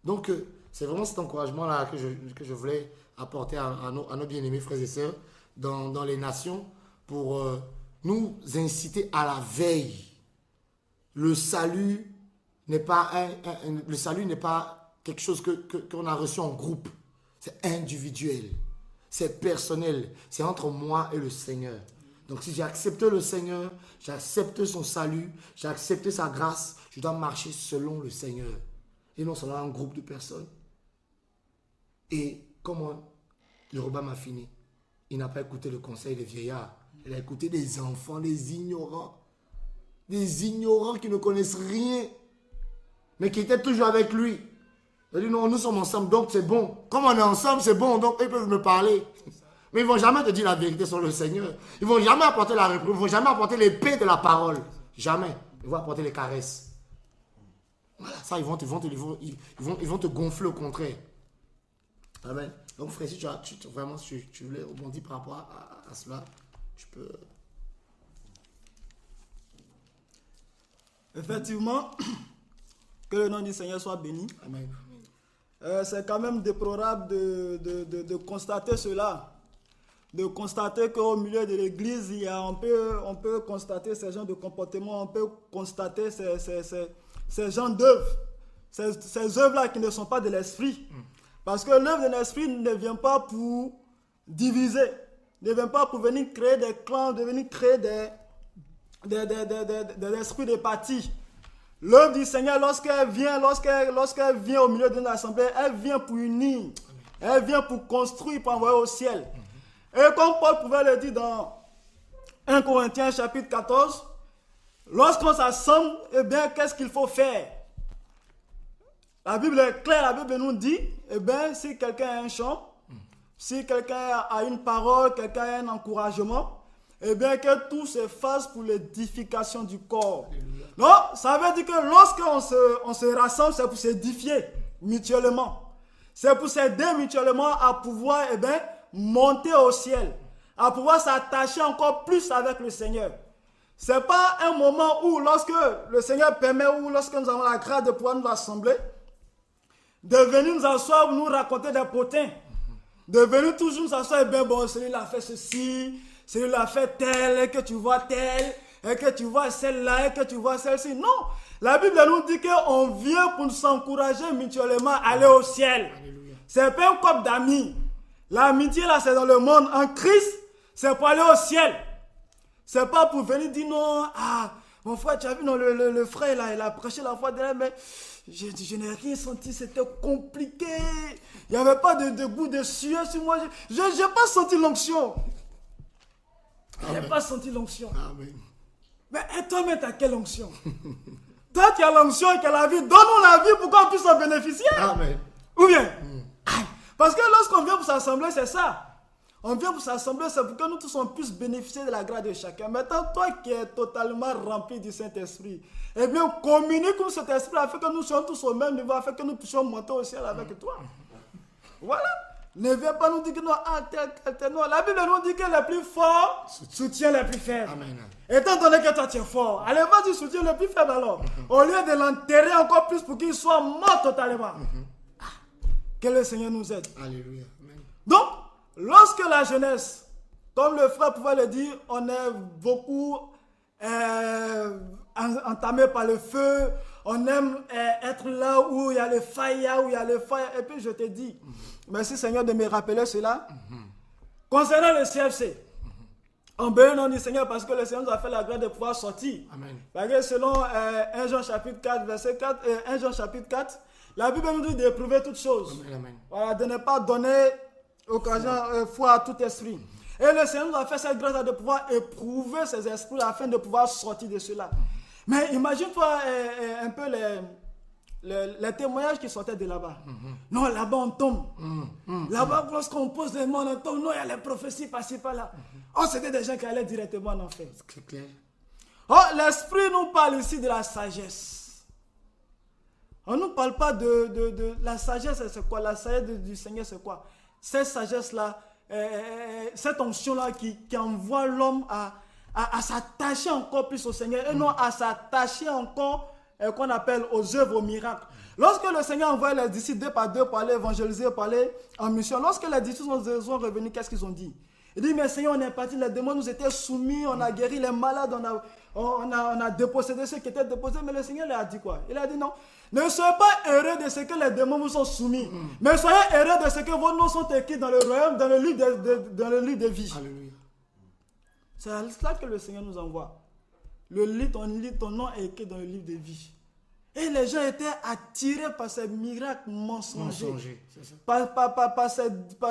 Donc, c'est vraiment cet encouragement-là que je voulais apporter à nos bien-aimés frères et sœurs dans les nations pour nous inciter à la veille. Le salut n'est pas quelque chose qu'on a reçu en groupe. C'est individuel. C'est personnel. C'est entre moi et le Seigneur. Donc si j'ai accepté le Seigneur, j'ai accepté son salut, j'ai accepté sa grâce, je dois marcher selon le Seigneur. Et non seulement un groupe de personnes. Et comment le Robam a fini? Il n'a pas écouté le conseil des vieillards. Il a écouté des enfants, des ignorants. Des ignorants qui ne connaissent rien. Mais qui étaient toujours avec lui. Il dit non, nous sommes ensemble, donc c'est bon. Comme on est ensemble, c'est bon, donc ils peuvent me parler. Mais ils ne vont jamais te dire la vérité sur le Seigneur. Ils ne vont jamais apporter la réponse, ils ne vont jamais apporter l'épée de la parole. Jamais. Ils vont apporter les caresses. Voilà, ça, ils vont te gonfler au contraire. Amen. Donc frère, si tu voulais rebondir par rapport à cela, tu peux... Effectivement, que le nom du Seigneur soit béni. Amen. C'est quand même déplorable de constater cela. De constater qu'au milieu de l'église, on peut constater ces genres de comportements, on peut constater ces genres d'œuvres. Ces œuvres-là qui ne sont pas de l'esprit. Parce que l'œuvre de l'esprit ne vient pas pour diviser, ne vient pas pour venir créer des clans, de venir créer des esprits de parti. L'œuvre du Seigneur, lorsqu'elle vient au milieu d'une assemblée, elle vient pour unir, elle vient pour construire, pour envoyer au ciel. Et comme Paul pouvait le dire dans 1 Corinthiens chapitre 14, lorsqu'on s'assemble, eh bien, qu'est-ce qu'il faut faire? La Bible est claire, la Bible nous dit, eh bien, si quelqu'un a un chant, si quelqu'un a une parole, quelqu'un a un encouragement, eh bien, que tout se fasse pour l'édification du corps. Non, ça veut dire que lorsqu'on se rassemble, c'est pour s'édifier mutuellement. C'est pour s'aider mutuellement à pouvoir, eh bien, monter au ciel, à pouvoir s'attacher encore plus avec le Seigneur. Ce n'est pas un moment où, lorsque le Seigneur permet, ou lorsque nous avons la grâce de pouvoir nous rassembler, de venir nous asseoir, nous raconter des potins, de venir toujours nous asseoir, et bien bon, celui-là a fait ceci, celui-là a fait tel, et que tu vois tel, et que tu vois celle-là, et que tu vois celle-ci. Non, la Bible nous dit qu'on vient pour nous encourager mutuellement à aller au ciel. Ce n'est pas un couple d'amis. L'amitié là, c'est dans le monde. En Christ, c'est pour aller au ciel. C'est pas pour venir dire non, mon frère, tu as vu, non, le frère là, il a prêché la fois dernière, mais je n'ai rien senti, c'était compliqué. Il n'y avait pas de goût de sueur sur moi. Je n'ai pas senti l'onction. Je n'ai pas senti l'onction. Mais et toi-même, tu as quelle onction? Toi, tu as l'onction et tu as la vie. Donne-nous la vie pour qu'on puisse en bénéficier. Amen. Ou bien? Parce que lorsqu'on vient pour s'assembler, c'est ça. On vient pour s'assembler, c'est pour que nous tous on puisse bénéficier de la grâce de chacun. Maintenant, toi qui es totalement rempli du Saint-Esprit, eh bien, communique comme cet esprit afin que nous soyons tous au même niveau, afin que nous puissions monter au ciel avec toi. Voilà. Ne viens pas nous dire que non, tel, non. La Bible nous dit que les plus forts soutiennent les plus faibles. Amen. Étant donné que toi tu es fort, allez, vas-y, soutiens le plus faible alors. Au lieu de l'enterrer encore plus pour qu'il soit mort totalement. Que le Seigneur nous aide. Alléluia. Amen. Donc, lorsque la jeunesse, comme le frère pouvait le dire, on est beaucoup entamé par le feu, on aime être là où il y a le fire, et puis je te dis, merci Seigneur de me rappeler cela. Concernant le CFC, on bénit le nom du Seigneur parce que le Seigneur nous a fait la grâce de pouvoir sortir. Amen. Parce que selon 1 Jean chapitre 4, verset 4, 1 Jean chapitre 4, la Bible nous dit d'éprouver toutes choses. Amen, amen. Voilà, de ne pas donner occasion, foi à tout esprit. Et le Seigneur nous a fait cette grâce de pouvoir éprouver ces esprits afin de pouvoir sortir de cela. Mais imagine-toi un peu les témoignages qui sortaient de là-bas. Non, là-bas on tombe. Là-bas, lorsqu'on pose les mains, on tombe. Non, il y a les prophéties par-ci, par-là. Oh, c'était des gens qui allaient directement en enfer. C'est clair. Oh, l'esprit nous parle ici de la sagesse. On ne nous parle pas de la sagesse, c'est quoi? La sagesse du Seigneur, c'est quoi? Cette sagesse-là, cette onction-là qui envoie l'homme à s'attacher encore plus au Seigneur et non à s'attacher encore, qu'on appelle aux œuvres, aux miracles. Lorsque le Seigneur envoie les disciples 2 par 2 pour aller évangéliser, pour aller en mission, lorsque les disciples sont revenus, qu'est-ce qu'ils ont dit? Ils disent, mais Seigneur, on est parti, les démons nous étaient soumis, on a guéri les malades, on a dépossédé ceux qui étaient déposés, mais le Seigneur leur a dit quoi? Il a dit non. Ne soyez pas heureux de ce que les démons vous sont soumis, mais soyez heureux de ce que vos noms sont écrits dans le royaume, dans le livre de vie. Alléluia. C'est à cela que le Seigneur nous envoie. Ton nom est écrit dans le livre de vie. Et les gens étaient attirés par ces miracles mensongers. Par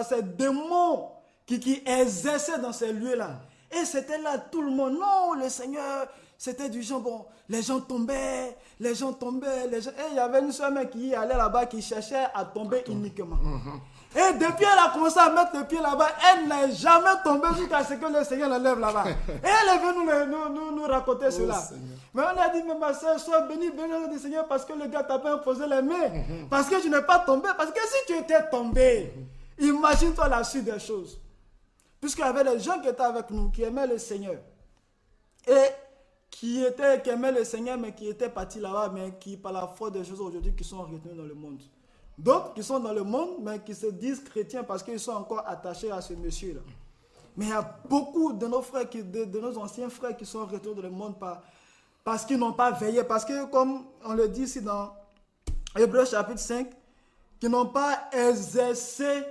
ces démons qui exerçaient dans ces lieux-là. Et c'était là tout le monde. Non, le Seigneur, c'était du genre, bon, les gens tombaient. Et il y avait une seule mec qui allait là-bas, qui cherchait à tomber uniquement. Et depuis elle a commencé à mettre le pied là-bas, elle n'est jamais tombée jusqu'à ce que le Seigneur l'enlève là-bas. Et elle est venue nous raconter cela. Mais on a dit, mais ma soeur, sois bénie du Seigneur parce que le gars t'a pas imposé les mains. Parce que tu n'es pas tombé. Parce que si tu étais tombé, imagine-toi la suite des choses. Puisqu'il y avait des gens qui étaient avec nous, qui aimaient le Seigneur. Et qui aimaient le Seigneur, mais qui étaient partis là-bas, mais qui, par la foi des choses aujourd'hui, qui sont retenus dans le monde. D'autres qui sont dans le monde, mais qui se disent chrétiens parce qu'ils sont encore attachés à ce monsieur-là. Mais il y a beaucoup de nos frères, de nos anciens frères qui sont retenus dans le monde parce qu'ils n'ont pas veillé. Parce que, comme on le dit ici dans Hébreux chapitre 5, qui n'ont pas exercé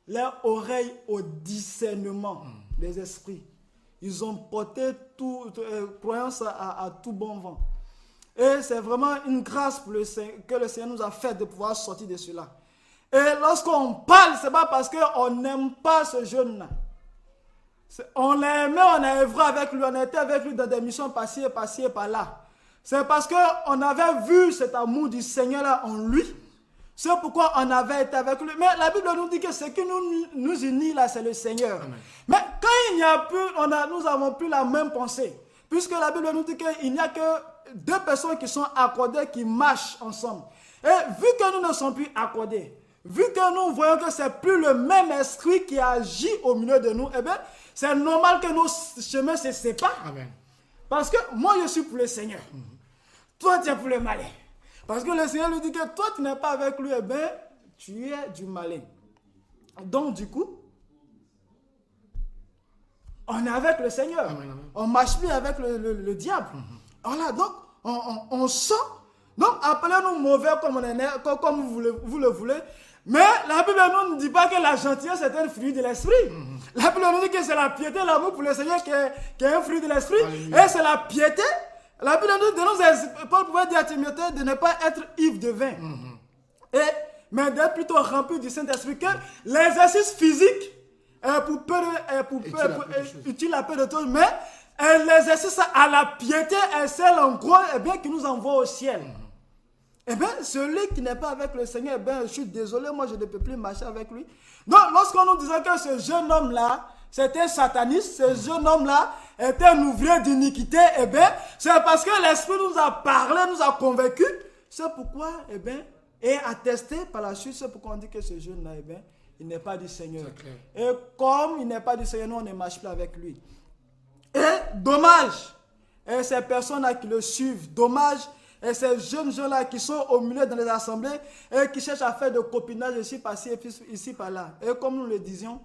leur oreille au discernement des esprits. Ils ont porté croyance à tout bon vent. Et c'est vraiment une grâce que le Seigneur nous a fait de pouvoir sortir de cela. Et lorsqu'on parle, ce n'est pas parce qu'on n'aime pas ce jeune-là. On l'a aimé, on a œuvré avec lui, on a été avec lui dans des missions par-ci et par-là. C'est parce qu'on avait vu cet amour du Seigneur-là en lui. C'est pourquoi on avait été avec lui. Mais la Bible nous dit que ce qui nous unit là, c'est le Seigneur. Amen. Mais quand il n'y a plus, nous n'avons plus la même pensée. Puisque la Bible nous dit qu'il n'y a que deux personnes qui sont accordées, qui marchent ensemble. Et vu que nous ne sommes plus accordés, vu que nous voyons que ce n'est plus le même esprit qui agit au milieu de nous, eh bien, c'est normal que nos chemins se séparent. Amen. Parce que moi, je suis pour le Seigneur. Toi, tu es pour le malin. Parce que le Seigneur lui dit que toi, tu n'es pas avec lui, eh bien, tu es du malin. Donc, du coup, on est avec le Seigneur. Amen. On ne marche plus avec le diable. Voilà, donc, on sent. Donc, appelez-nous mauvais comme on est né, comme vous le voulez. Mais la Bible ne dit pas que la gentillesse est un fruit de l'esprit. La Bible nous dit que c'est la piété, l'amour pour le Seigneur qui est un fruit de l'esprit. Et c'est la piété. La Bible nous dit, Paul pouvait dire à Timothée de ne pas être ivre de vin. Mais d'être plutôt rempli du Saint-Esprit. Que l'exercice physique utile la peu de choses, mais l'exercice à la piété est celle en gros qui nous envoie au ciel. Eh bien, celui qui n'est pas avec le Seigneur, je suis désolé, moi je ne peux plus marcher avec lui. Donc, lorsqu'on nous disait que ce jeune homme-là, c'était sataniste, ce jeune homme-là était un ouvrier d'iniquité, eh bien, c'est parce que l'Esprit nous a parlé, nous a convaincus. C'est pourquoi, et attesté par la suite, c'est pourquoi on dit que ce jeune-là, il n'est pas du Seigneur. Et comme il n'est pas du Seigneur, nous, on ne marche plus avec lui. Et dommage, et ces personnes-là qui le suivent, dommage, et ces jeunes gens-là qui sont au milieu dans les assemblées et qui cherchent à faire de copinage ici, par-ci, ici, par-là. Et comme nous le disions,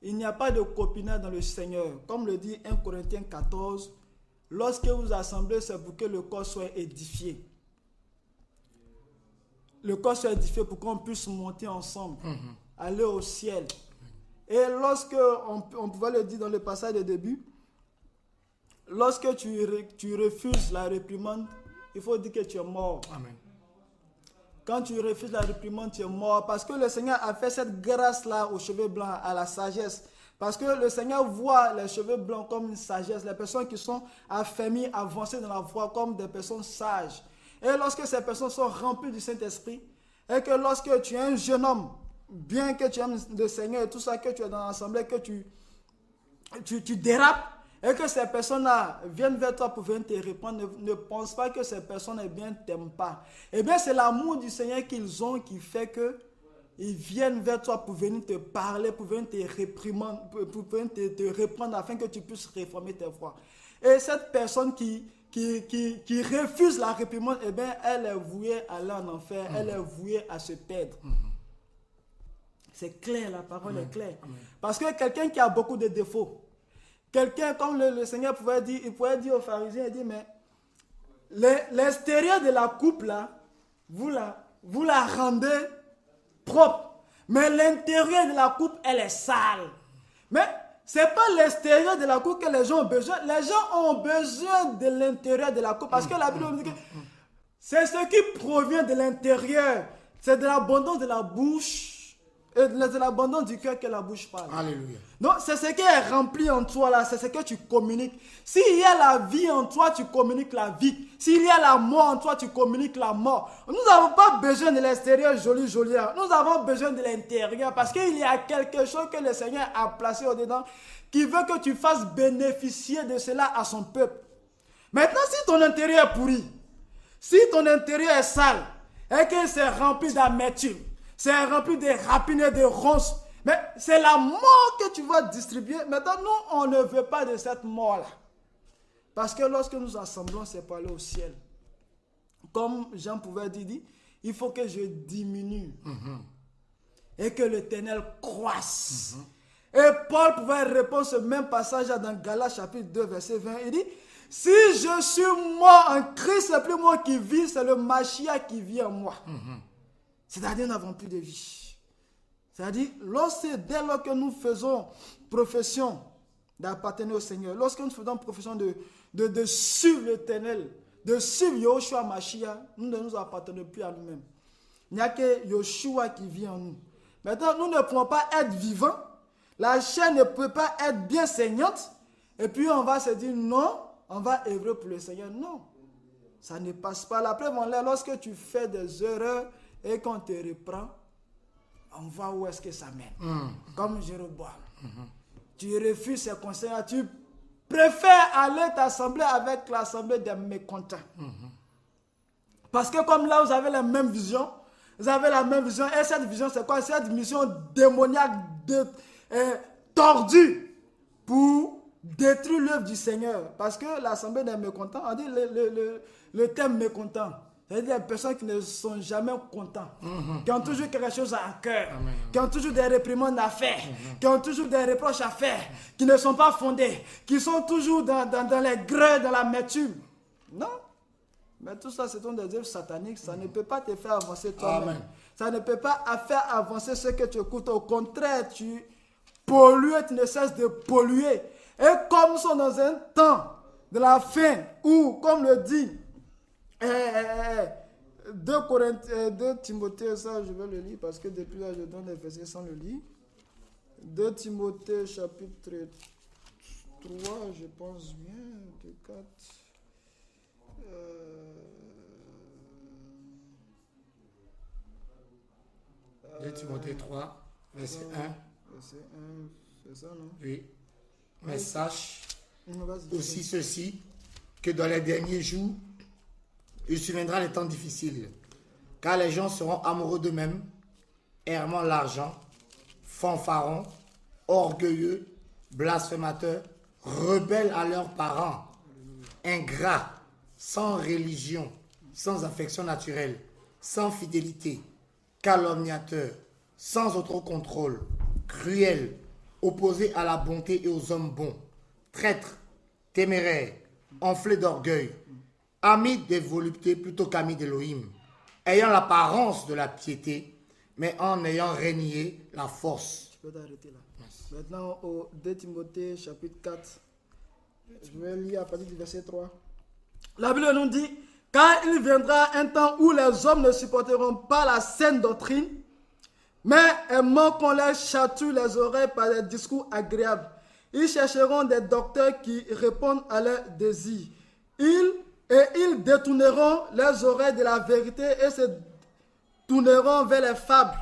il n'y a pas de copinage dans le Seigneur. Comme le dit 1 Corinthiens 14, lorsque vous assemblez, c'est pour que le corps soit édifié. Le corps soit édifié pour qu'on puisse monter ensemble, aller au ciel. Et lorsque, on pouvait le dire dans le passage de début, lorsque tu refuses la réprimande, il faut dire que tu es mort. Amen. Quand tu refuses la réprimande, tu es mort. Parce que le Seigneur a fait cette grâce-là aux cheveux blancs, à la sagesse. Parce que le Seigneur voit les cheveux blancs comme une sagesse. Les personnes qui sont affermies, avancées dans la foi comme des personnes sages. Et lorsque ces personnes sont remplies du Saint-Esprit, et que lorsque tu es un jeune homme, bien que tu aimes le Seigneur et tout ça, que tu es dans l'assemblée, que tu dérapes, et que ces personnes-là viennent vers toi pour venir te répondre, ne pense pas que ces personnes ne t'aiment pas. Eh bien, c'est l'amour du Seigneur qu'ils ont qui fait qu'ils viennent vers toi pour venir te parler, pour venir te réprimander, pour venir te reprendre afin que tu puisses réformer tes voies. Et cette personne qui refuse la réprimande, eh bien, elle est vouée à aller en enfer, elle est vouée à se perdre. C'est clair, la parole est claire. Parce que quelqu'un qui a beaucoup de défauts, quelqu'un comme le Seigneur pouvait dire, il pouvait dire aux pharisiens, il dit, mais l'extérieur de la coupe là, vous la rendez propre, mais l'intérieur de la coupe, elle est sale. Mais ce n'est pas l'extérieur de la coupe que les gens ont besoin. Les gens ont besoin de l'intérieur de la coupe, parce que la Bible nous dit que c'est ce qui provient de l'intérieur, c'est de l'abondance de la bouche Et de l'abandon du cœur que la bouche parle. Alléluia. Donc, c'est ce qui est rempli en toi là, c'est ce que tu communiques. S'il y a la vie en toi, tu communiques la vie. S'il y a la mort en toi, tu communiques la mort. Nous n'avons pas besoin de l'extérieur joli. Nous avons besoin de l'intérieur parce qu'il y a quelque chose que le Seigneur a placé au-dedans qui veut que tu fasses bénéficier de cela à son peuple. Maintenant, si ton intérieur est pourri, si ton intérieur est sale et que c'est rempli d'amertume, c'est rempli de rapines et de ronces, mais c'est la mort que tu vas distribuer. Maintenant, nous, on ne veut pas de cette mort-là. Parce que lorsque nous assemblons, c'est pour aller au ciel. Comme Jean pouvait dire, il faut que je diminue et que l'Éternel croisse. Et Paul pouvait répondre ce même passage dans Galates chapitre 2, verset 20. Il dit, si je suis mort en Christ, c'est plus moi qui vis, c'est le Mashiach qui vit en moi. C'est-à-dire, nous n'avons plus de vie. C'est-à-dire, dès lors que nous faisons profession d'appartenir au Seigneur, lorsque nous faisons profession de suivre l'Éternel, de suivre Yoshua Mashiach, nous ne nous appartenons plus à nous-mêmes. Il n'y a que Yoshua qui vit en nous. Maintenant, nous ne pouvons pas être vivants. La chair ne peut pas être bien saignante. Et puis, on va se dire non, on va œuvrer pour le Seigneur. Non, ça ne passe pas. La preuve en est, lorsque tu fais des erreurs et qu'on te reprend, on voit où est-ce que ça mène. Comme Jéroboam. Tu refuses ces conseils, tu préfères aller t'assembler avec l'assemblée des mécontents. Parce que comme là, vous avez la même vision, et cette vision, c'est quoi? Cette vision démoniaque, tordue, pour détruire l'œuvre du Seigneur. Parce que l'assemblée des mécontents, on dit le thème mécontent. C'est-à-dire des personnes qui ne sont jamais contents, qui ont toujours quelque chose à cœur, qui ont toujours des réprimandes à faire, qui ont toujours des reproches à faire, qui ne sont pas fondés, qui sont toujours dans les grès, dans l'amertume. Non. Mais tout ça, ce sont des œuvres sataniques. Ça ne peut pas te faire avancer toi-même. Ça ne peut pas faire avancer ce que tu écoutes. Au contraire, tu pollues, tu ne cesses de polluer. Et comme nous sommes dans un temps de la fin, où, comme le dit 2 Timothée, ça je vais le lire parce que depuis là je donne les versets sans le lire. 2 Timothée chapitre 3, je pense bien, 2, 4. 2 Timothée 3, verset 1. Verset 1, c'est ça, non? Oui. Mais sache aussi ceci, que dans les derniers jours, il surviendra les temps difficiles, car les gens seront amoureux d'eux-mêmes, aimant l'argent, fanfarons, orgueilleux, blasphémateurs, rebelles à leurs parents, ingrats, sans religion, sans affection naturelle, sans fidélité, calomniateurs, sans autocontrôle, cruels, opposés à la bonté et aux hommes bons, traîtres, téméraires, enflés d'orgueil, amis des voluptés plutôt qu'amis d'Élohim, ayant l'apparence de la piété, mais en ayant renié la force. Tu peux t'arrêter là. Merci. Maintenant, au 2 Timothée chapitre 4, je vais lire à partir du verset 3. La Bible nous dit, car il viendra un temps où les hommes ne supporteront pas la saine doctrine, mais aimant qu'on leur chatouille les oreilles par des discours agréables. Ils chercheront des docteurs qui répondent à leurs désirs. Ils détourneront leurs oreilles de la vérité et se tourneront vers les fables.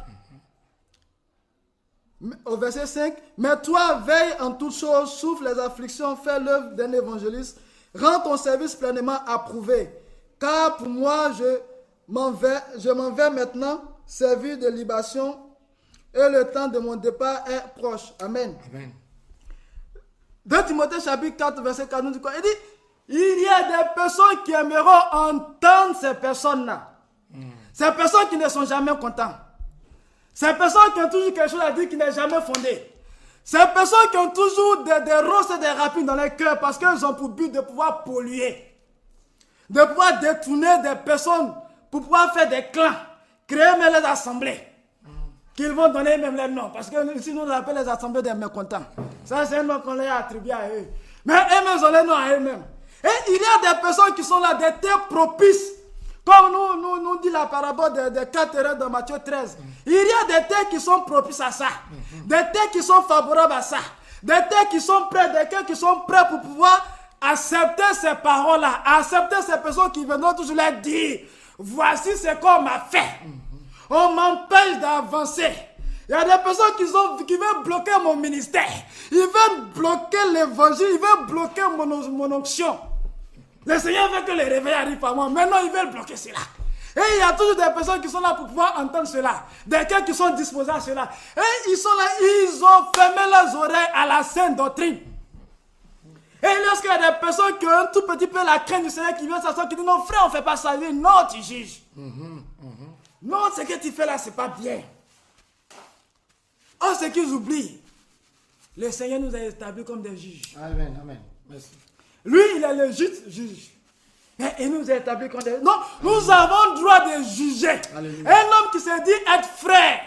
Au verset 5, mais toi, veille en toutes choses, souffre les afflictions, fais l'œuvre d'un évangéliste, rends ton service pleinement approuvé. Car pour moi, je m'en vais maintenant servir de libation et le temps de mon départ est proche. Amen. Amen. 2 Timothée chapitre 4, verset 4 nous dit quoi? Il dit, il y a des personnes qui aimeront entendre ces personnes-là. Ces personnes qui ne sont jamais contentes. Ces personnes qui ont toujours quelque chose à dire qui n'est jamais fondé. Ces personnes qui ont toujours des roses et des rapines dans leur cœur parce qu'elles ont pour but de pouvoir polluer. De pouvoir détourner des personnes pour pouvoir faire des clans. Créer même les assemblées. Qu'ils vont donner même les noms. Parce que ici, nous appelons les assemblées des mécontents. Ça, c'est un nom qu'on leur a attribué à eux. Mais eux-mêmes ont les noms à eux-mêmes. Et il y a des personnes qui sont là, des terres propices Comme nous dit la parabole des 4 erreurs de Matthieu 13. Il y a des terres qui sont propices à ça. Des terres qui sont favorables à ça. Des terres qui sont prêts, des cœurs qui sont prêts pour pouvoir accepter ces paroles-là. Accepter ces personnes qui viendront toujours leur dire, voici ce qu'on m'a fait. On m'empêche d'avancer. Il y a des personnes qui veulent bloquer mon ministère. Ils veulent bloquer l'évangile. Ils veulent bloquer mon onction. Le Seigneur veut que les réveils arrivent à moi. Maintenant, ils veulent bloquer cela. Et il y a toujours des personnes qui sont là pour pouvoir entendre cela. Des cœurs qui sont disposés à cela. Et ils sont là, ils ont fermé leurs oreilles à la sainte doctrine. Et lorsqu'il y a des personnes qui ont un tout petit peu la crainte du Seigneur qui viennent s'asseoir, qui disent non frère, on ne fait pas ça. Non, tu juges. Non, ce que tu fais là, ce n'est pas bien. Oh, ce qu'ils oublient. Le Seigneur nous a établis comme des juges. Amen, amen. Merci. Lui, il est le juste juge. Mais il nous a établis comme des... Non, nous avons le droit de juger. Alléluia. Un homme qui se dit être frère,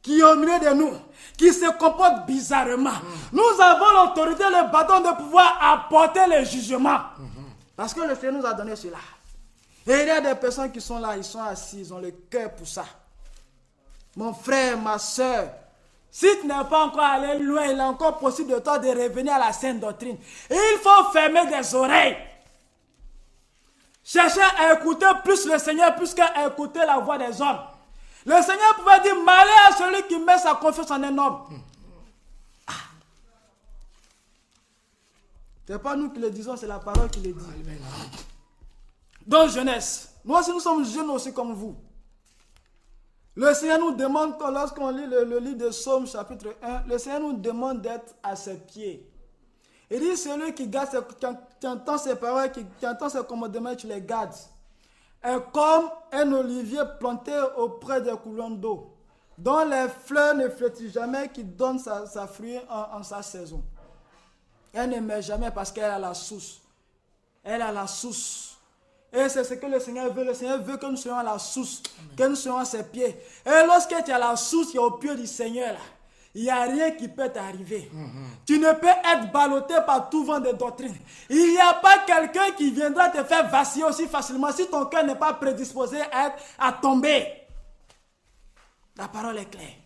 qui est au milieu de nous, qui se comporte bizarrement. Nous avons l'autorité, le bâton de pouvoir apporter le jugement. Parce que le Seigneur nous a donné cela. Et il y a des personnes qui sont là, ils sont assis, ils ont le cœur pour ça. Mon frère, ma soeur, si tu n'es pas encore allé loin, il est encore possible de toi de revenir à la sainte doctrine. Et il faut fermer des oreilles. Chercher à écouter plus le Seigneur plus qu'à écouter la voix des hommes. Le Seigneur pouvait dire, malheur à celui qui met sa confiance en un homme. Ce n'est pas nous qui le disons, c'est la parole qui le dit. Donc jeunesse, nous aussi nous sommes jeunes aussi comme vous. Le Seigneur nous demande, lorsqu'on lit le livre de Psaume chapitre 1, le Seigneur nous demande d'être à ses pieds. Il dit, celui qui entend ses paroles, qui entend ses commandements, tu les gardes. Est comme un olivier planté auprès des coulons d'eau, dont les fleurs ne flétissent jamais, qui donne sa fruit en sa saison. Elle ne meurt jamais parce qu'elle a la source. Elle a la source. Et c'est ce que le Seigneur veut. Le Seigneur veut que nous soyons à la source, que nous soyons à ses pieds. Et lorsque tu es à la source, qui est au pied du Seigneur, là, il n'y a rien qui peut t'arriver. Tu ne peux être ballotté par tout vent de doctrine. Il n'y a pas quelqu'un qui viendra te faire vaciller aussi facilement si ton cœur n'est pas prédisposé à tomber. La parole est claire.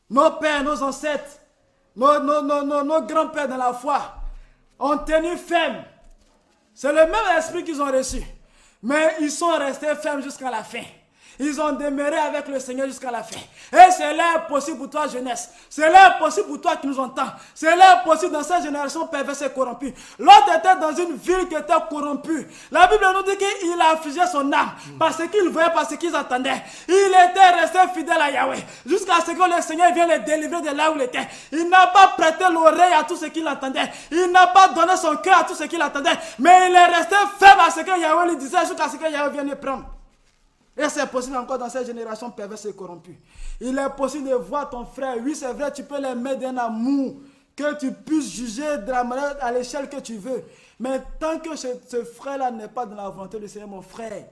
Nos pères, nos ancêtres, nos grands-pères dans la foi ont tenu ferme. C'est le même esprit qu'ils ont reçu. Mais ils sont restés fermes jusqu'à la fin. Ils ont demeuré avec le Seigneur jusqu'à la fin. Et c'est là possible pour toi, jeunesse. C'est là possible pour toi qui nous entends. C'est là possible dans cette génération perverse et corrompue. L'autre était dans une ville qui était corrompue. La Bible nous dit qu'il a affligé son âme parce qu'il voyait, parce qu'ils entendaient. Il était resté fidèle à Yahweh jusqu'à ce que le Seigneur vienne le délivrer de là où il était. Il n'a pas prêté l'oreille à tout ce qu'il entendait. Il n'a pas donné son cœur à tout ce qu'il entendait. Mais il est resté ferme à ce que Yahweh lui disait jusqu'à ce que Yahweh vienne le prendre. Et c'est possible encore dans cette génération perverse et corrompue. Il est possible de voir ton frère. Oui, c'est vrai, tu peux les mettre d'un amour, que tu puisses juger de la manière à l'échelle que tu veux. Mais tant que ce frère-là n'est pas dans la volonté du Seigneur, mon frère,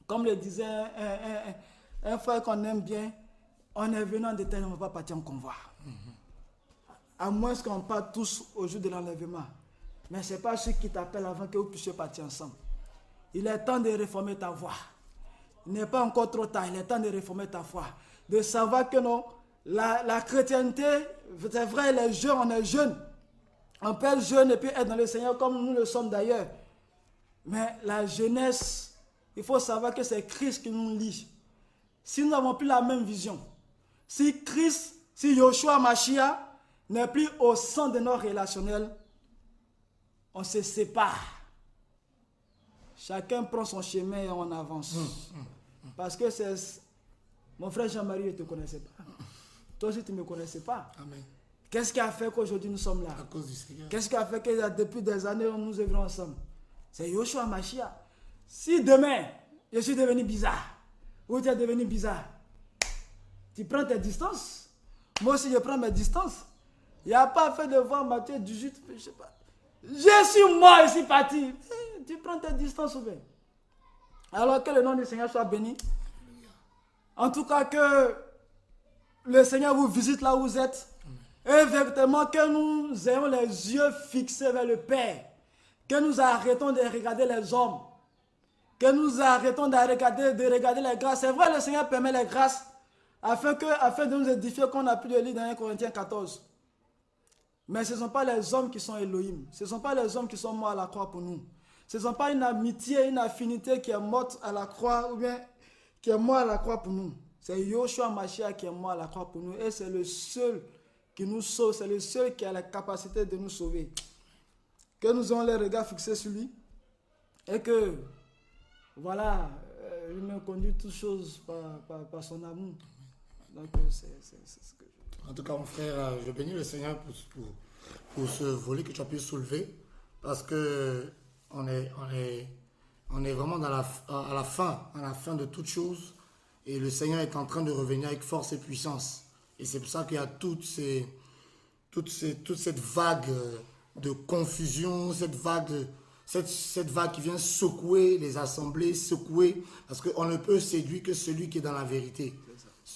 comme le disait un frère qu'on aime bien, on est venu en détail, on ne va pas partir en convoi. À moins qu'on parte tous au jour de l'enlèvement. Mais ce n'est pas ceux qui t'appellent avant que vous puissiez partir ensemble. Il est temps de réformer ta voix. Il n'est pas encore trop tard, il est temps de réformer ta foi. De savoir que non, la chrétienté, c'est vrai, les jeunes, on est jeunes. On peut être jeune et puis être dans le Seigneur comme nous le sommes d'ailleurs. Mais la jeunesse, il faut savoir que c'est Christ qui nous lie. Si nous n'avons plus la même vision, si Christ, si Yoshua Mashiach n'est plus au centre de nos relationnels, on se sépare. Chacun prend son chemin et on avance. Parce que c'est... Mon frère Jean-Marie, je ne te connaissais pas. Toi aussi, tu ne me connaissais pas. Amen. Qu'est-ce qui a fait qu'aujourd'hui nous sommes là? À cause du Seigneur. Qu'est-ce qui a fait que depuis des années, nous œuvrons ensemble? C'est Yoshua Mashiach. Si demain, je suis devenu bizarre, ou tu es devenu bizarre, tu prends tes distances. Moi aussi, je prends mes distances. Il n'y a pas fait de voir Matthieu 18, je ne sais pas. Je suis mort, je suis parti. Tu prends tes distances ou bien. Alors que le nom du Seigneur soit béni. En tout cas, que le Seigneur vous visite là où vous êtes. Et véritablement que nous ayons les yeux fixés vers le Père. Que nous arrêtons de regarder les hommes. que nous arrêtons de regarder les grâces. C'est vrai, le Seigneur permet les grâces afin de nous édifier, qu'on a pu le lire dans 1 Corinthiens 14. Mais ce ne sont pas les hommes qui sont Elohim. Ce ne sont pas les hommes qui sont morts à la croix pour nous. Ce ne sont pas une amitié, une affinité qui est morte à la croix ou bien qui est mort à la croix pour nous. C'est Yoshua Mashiach qui est mort à la croix pour nous. Et c'est le seul qui nous sauve. C'est le seul qui a la capacité de nous sauver. Que nous ayons les regards fixés sur lui. Et que, voilà, il me conduit toutes choses par son amour. Donc, c'est ce que je... En tout cas, mon frère, je bénis le Seigneur pour ce volet que tu as pu soulever. Parce que on est vraiment à la fin de toute chose. Et le Seigneur est en train de revenir avec force et puissance. Et c'est pour ça qu'il y a toute cette vague de confusion, cette vague qui vient secouer les assemblées, parce qu'on ne peut séduire que celui qui est dans la vérité.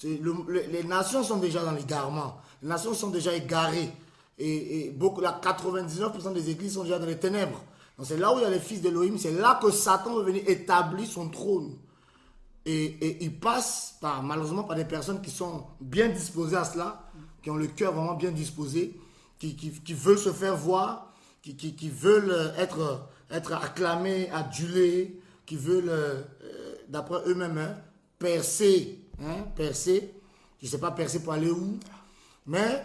Les nations sont déjà dans l'égarement. Les nations sont déjà égarées. Et 99% des églises sont déjà dans les ténèbres. Donc c'est là où il y a les fils d'Élohim, c'est là que Satan veut venir établir son trône. Et il passe malheureusement par des personnes qui sont bien disposées à cela, qui ont le cœur vraiment bien disposé, qui veulent se faire voir, qui veulent être acclamés, adulés, qui veulent, d'après eux-mêmes, percer. Je ne sais pas percer pour aller où, mais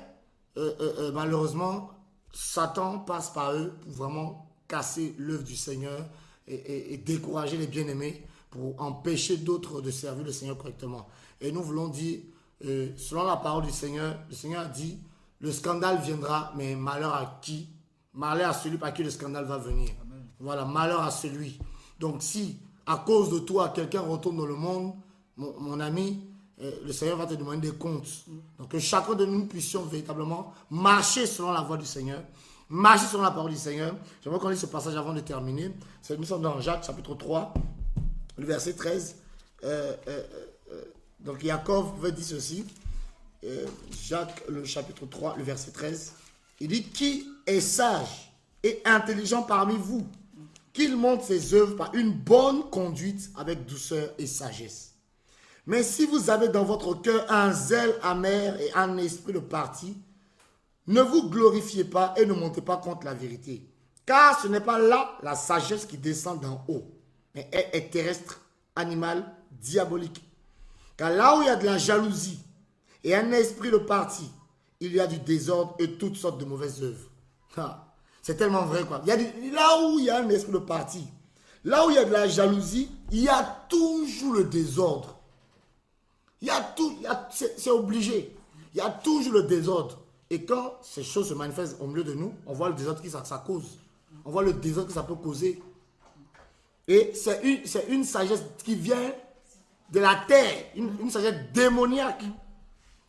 malheureusement, Satan passe par eux pour vraiment casser l'œuvre du Seigneur et décourager les bien-aimés pour empêcher d'autres de servir le Seigneur correctement. Et nous voulons dire, selon la parole du Seigneur, le Seigneur a dit, le scandale viendra, mais malheur à qui? Malheur à celui par qui le scandale va venir. Amen. Voilà, malheur à celui. Donc si, à cause de toi, quelqu'un retourne dans le monde, mon ami, le Seigneur va te demander des comptes. Donc que chacun de nous puissions véritablement marcher selon la voie du Seigneur, marcher selon la parole du Seigneur. J'aimerais qu'on lise ce passage avant de terminer. Nous sommes dans Jacques chapitre 3, le verset 13. Donc Jacob veut dire ceci. Jacques, le chapitre 3, le verset 13. Il dit, qui est sage et intelligent parmi vous, qu'il montre ses œuvres par une bonne conduite avec douceur et sagesse. Mais si vous avez dans votre cœur un zèle amer et un esprit de parti, ne vous glorifiez pas et ne montez pas contre la vérité. Car ce n'est pas là la sagesse qui descend d'en haut, mais est terrestre, animale, diabolique. Car là où il y a de la jalousie et un esprit de parti, il y a du désordre et toutes sortes de mauvaises œuvres. C'est tellement vrai, quoi. Là où il y a un esprit de parti, là où il y a de la jalousie, il y a toujours le désordre. C'est obligé. Il y a toujours le désordre. Et quand ces choses se manifestent au milieu de nous, on voit le désordre que ça cause. On voit le désordre que ça peut causer. Et c'est une sagesse qui vient de la terre, une sagesse démoniaque.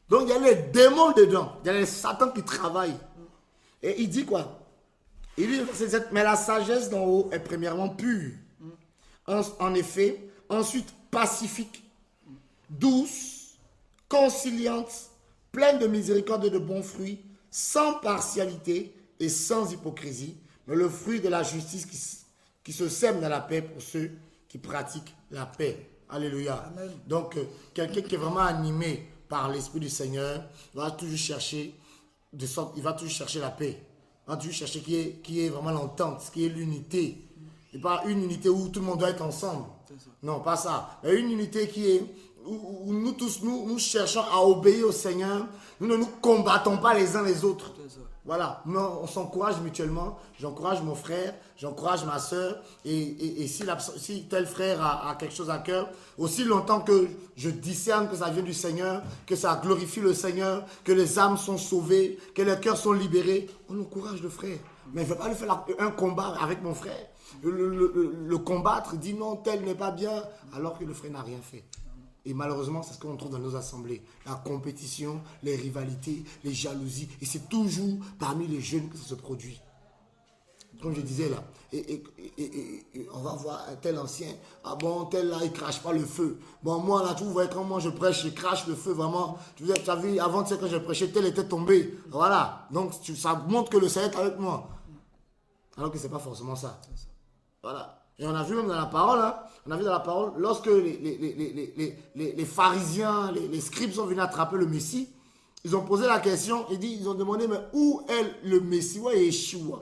Donc il y a les démons dedans, il y a les satans qui travaillent. Et il dit quoi? Il dit, mais la sagesse d'en haut est premièrement pure. En effet, ensuite pacifique, douce, conciliante, pleine de miséricorde et de bons fruits, sans partialité et sans hypocrisie, mais le fruit de la justice qui se sème dans la paix pour ceux qui pratiquent la paix. Alléluia. Amen. Donc, quelqu'un qui est vraiment animé par l'Esprit du Seigneur va toujours chercher la paix. Il va toujours chercher qui est vraiment l'entente, qui est l'unité. Et pas une unité où tout le monde doit être ensemble. Non, pas ça. Mais une unité qui est où nous tous, nous cherchons à obéir au Seigneur. Nous ne nous combattons pas les uns les autres. Voilà, on s'encourage mutuellement. J'encourage mon frère, j'encourage ma soeur. Et si tel frère a quelque chose à cœur, aussi longtemps que je discerne que ça vient du Seigneur, que ça glorifie le Seigneur, que les âmes sont sauvées, que les cœurs sont libérés, on encourage le frère. Mais je ne vais pas lui faire un combat avec mon frère. Le combattre, dit non, tel n'est pas bien, alors que le frère n'a rien fait. Et malheureusement, c'est ce qu'on trouve dans nos assemblées. La compétition, les rivalités, les jalousies. Et c'est toujours parmi les jeunes que ça se produit. Comme je disais là. Et on va voir un tel ancien. Ah bon, tel là, il ne crache pas le feu. Bon, moi là, tu vois, quand moi je prêche, je crache le feu vraiment. Tu as vu, avant, tu sais, quand je prêchais, tel était tombé. Voilà. Donc, ça montre que le Seigneur est avec moi. Alors que ce n'est pas forcément ça. Voilà. Et on a vu même dans la parole, hein, on a vu dans la parole, lorsque les pharisiens, les scribes sont venus attraper le Messie, ils ont posé la question, ils ont demandé, mais où est le Messie, où est Yeshua?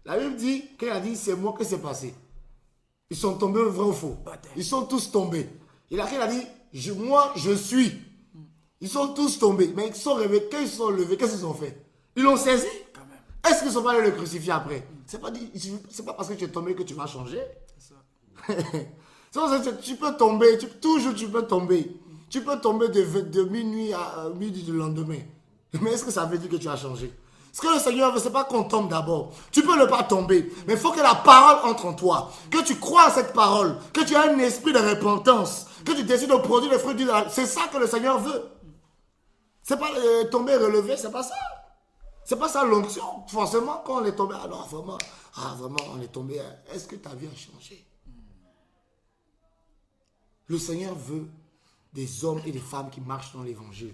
La Bible dit, quand il a dit, c'est moi, que c'est passé? Ils sont tombés vrai ou faux? Ils sont tous tombés. Il a dit, moi, je suis. Ils sont tous tombés. Mais ils sont réveillés. Quand ils sont levés, qu'est-ce qu'ils ont fait? Ils l'ont saisi. Est-ce qu'ils ne sont pas allés le crucifier après? C'est pas parce que tu es tombé que tu vas changer. Tu peux tomber. Toujours tu peux tomber. Tu peux tomber de minuit à midi du lendemain. Mais est-ce que ça veut dire que tu as changé? Ce que le Seigneur veut, ce n'est pas qu'on tombe d'abord. Tu peux ne pas tomber. Mais il faut que la parole entre en toi. Que tu crois à cette parole. Que tu aies un esprit de repentance. Que tu décides de produire les fruits du... C'est ça que le Seigneur veut. C'est pas tomber et relever, c'est pas ça. C'est pas ça l'onction. Forcément, quand on est tombé, alors vraiment, on est tombé. Est-ce que ta vie a changé? Le Seigneur veut des hommes et des femmes qui marchent dans l'évangile.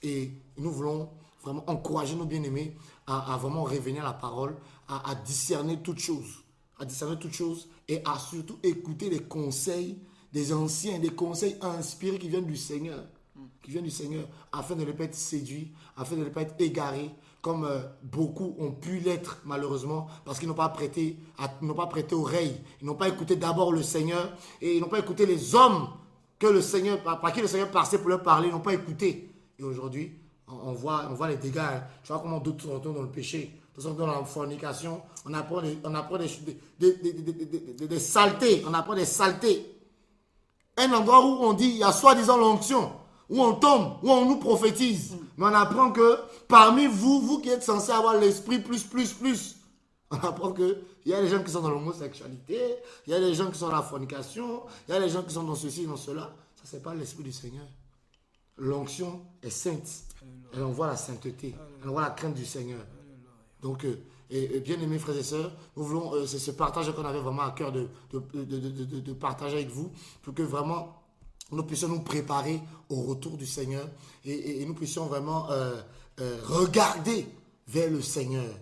Et nous voulons vraiment encourager nos bien-aimés à vraiment revenir à la parole, à discerner toutes choses. À discerner toutes choses et à surtout écouter les conseils des anciens, des conseils inspirés qui viennent du Seigneur. Afin de ne pas être séduits, afin de ne pas être égarés, comme beaucoup ont pu l'être malheureusement, parce qu'ils n'ont pas prêté oreille, ils n'ont pas écouté d'abord le Seigneur, et ils n'ont pas écouté les hommes par qui le Seigneur passait pour leur parler, ils n'ont pas écouté. Et aujourd'hui, on voit les dégâts, hein. Tu vois comment d'autres sont dans le péché, d'autres sont dans la fornication, on apprend des saletés, on apprend des saletés. Un endroit où on dit, il y a soi-disant l'onction, où on tombe, où on nous prophétise. Mais on apprend que parmi vous qui êtes censés avoir l'esprit plus, on apprend qu'il y a des gens qui sont dans l'homosexualité, il y a des gens qui sont dans la fornication, il y a des gens qui sont dans ceci, dans cela. Ça, ce n'est pas l'esprit du Seigneur. L'onction est sainte. Elle envoie la sainteté. Elle envoie la crainte du Seigneur. Donc, bien aimés frères et sœurs, nous voulons, c'est ce partage qu'on avait vraiment à cœur de partager avec vous, pour que vraiment nous puissions nous préparer au retour du Seigneur et nous puissions vraiment regarder vers le Seigneur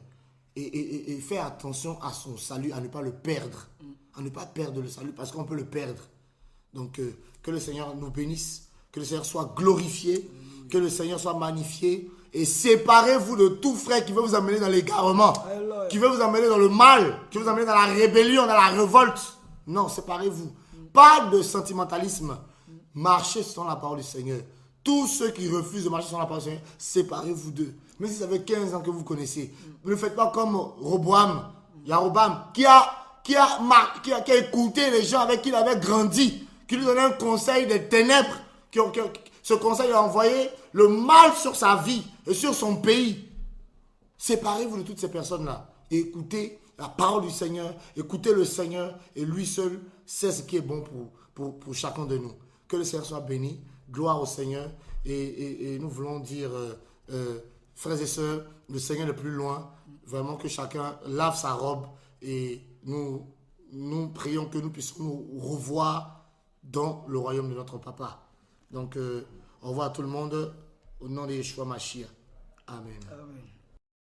et faire attention à son salut, à ne pas le perdre, à ne pas perdre le salut parce qu'on peut le perdre. Donc que le Seigneur nous bénisse, que le Seigneur soit glorifié, que le Seigneur soit magnifié. Et séparez-vous de tout frère qui veut vous amener dans l'égarement, qui veut vous amener dans le mal, qui veut vous amener dans la rébellion, dans la révolte. Non, séparez-vous. Pas de sentimentalisme. Marchez selon la parole du Seigneur. Tous ceux qui refusent de marcher selon la parole du Seigneur, séparez-vous d'eux. Même si ça fait 15 ans que vous connaissez. Ne faites pas comme Roboam, Yarobam, qui a écouté les gens avec qui il avait grandi, qui lui donnait un conseil des ténèbres. Ce conseil a envoyé le mal sur sa vie et sur son pays. Séparez-vous de toutes ces personnes-là et écoutez la parole du Seigneur, écoutez le Seigneur et lui seul sait ce qui est bon pour chacun de nous. Que le Seigneur soit béni, gloire au Seigneur et nous voulons dire, frères et sœurs, le Seigneur est plus loin, vraiment que chacun lave sa robe et nous prions que nous puissions nous revoir dans le royaume de notre Papa. Donc, au revoir à tout le monde, au nom de Yeshua Mashiach. Amen. Amen.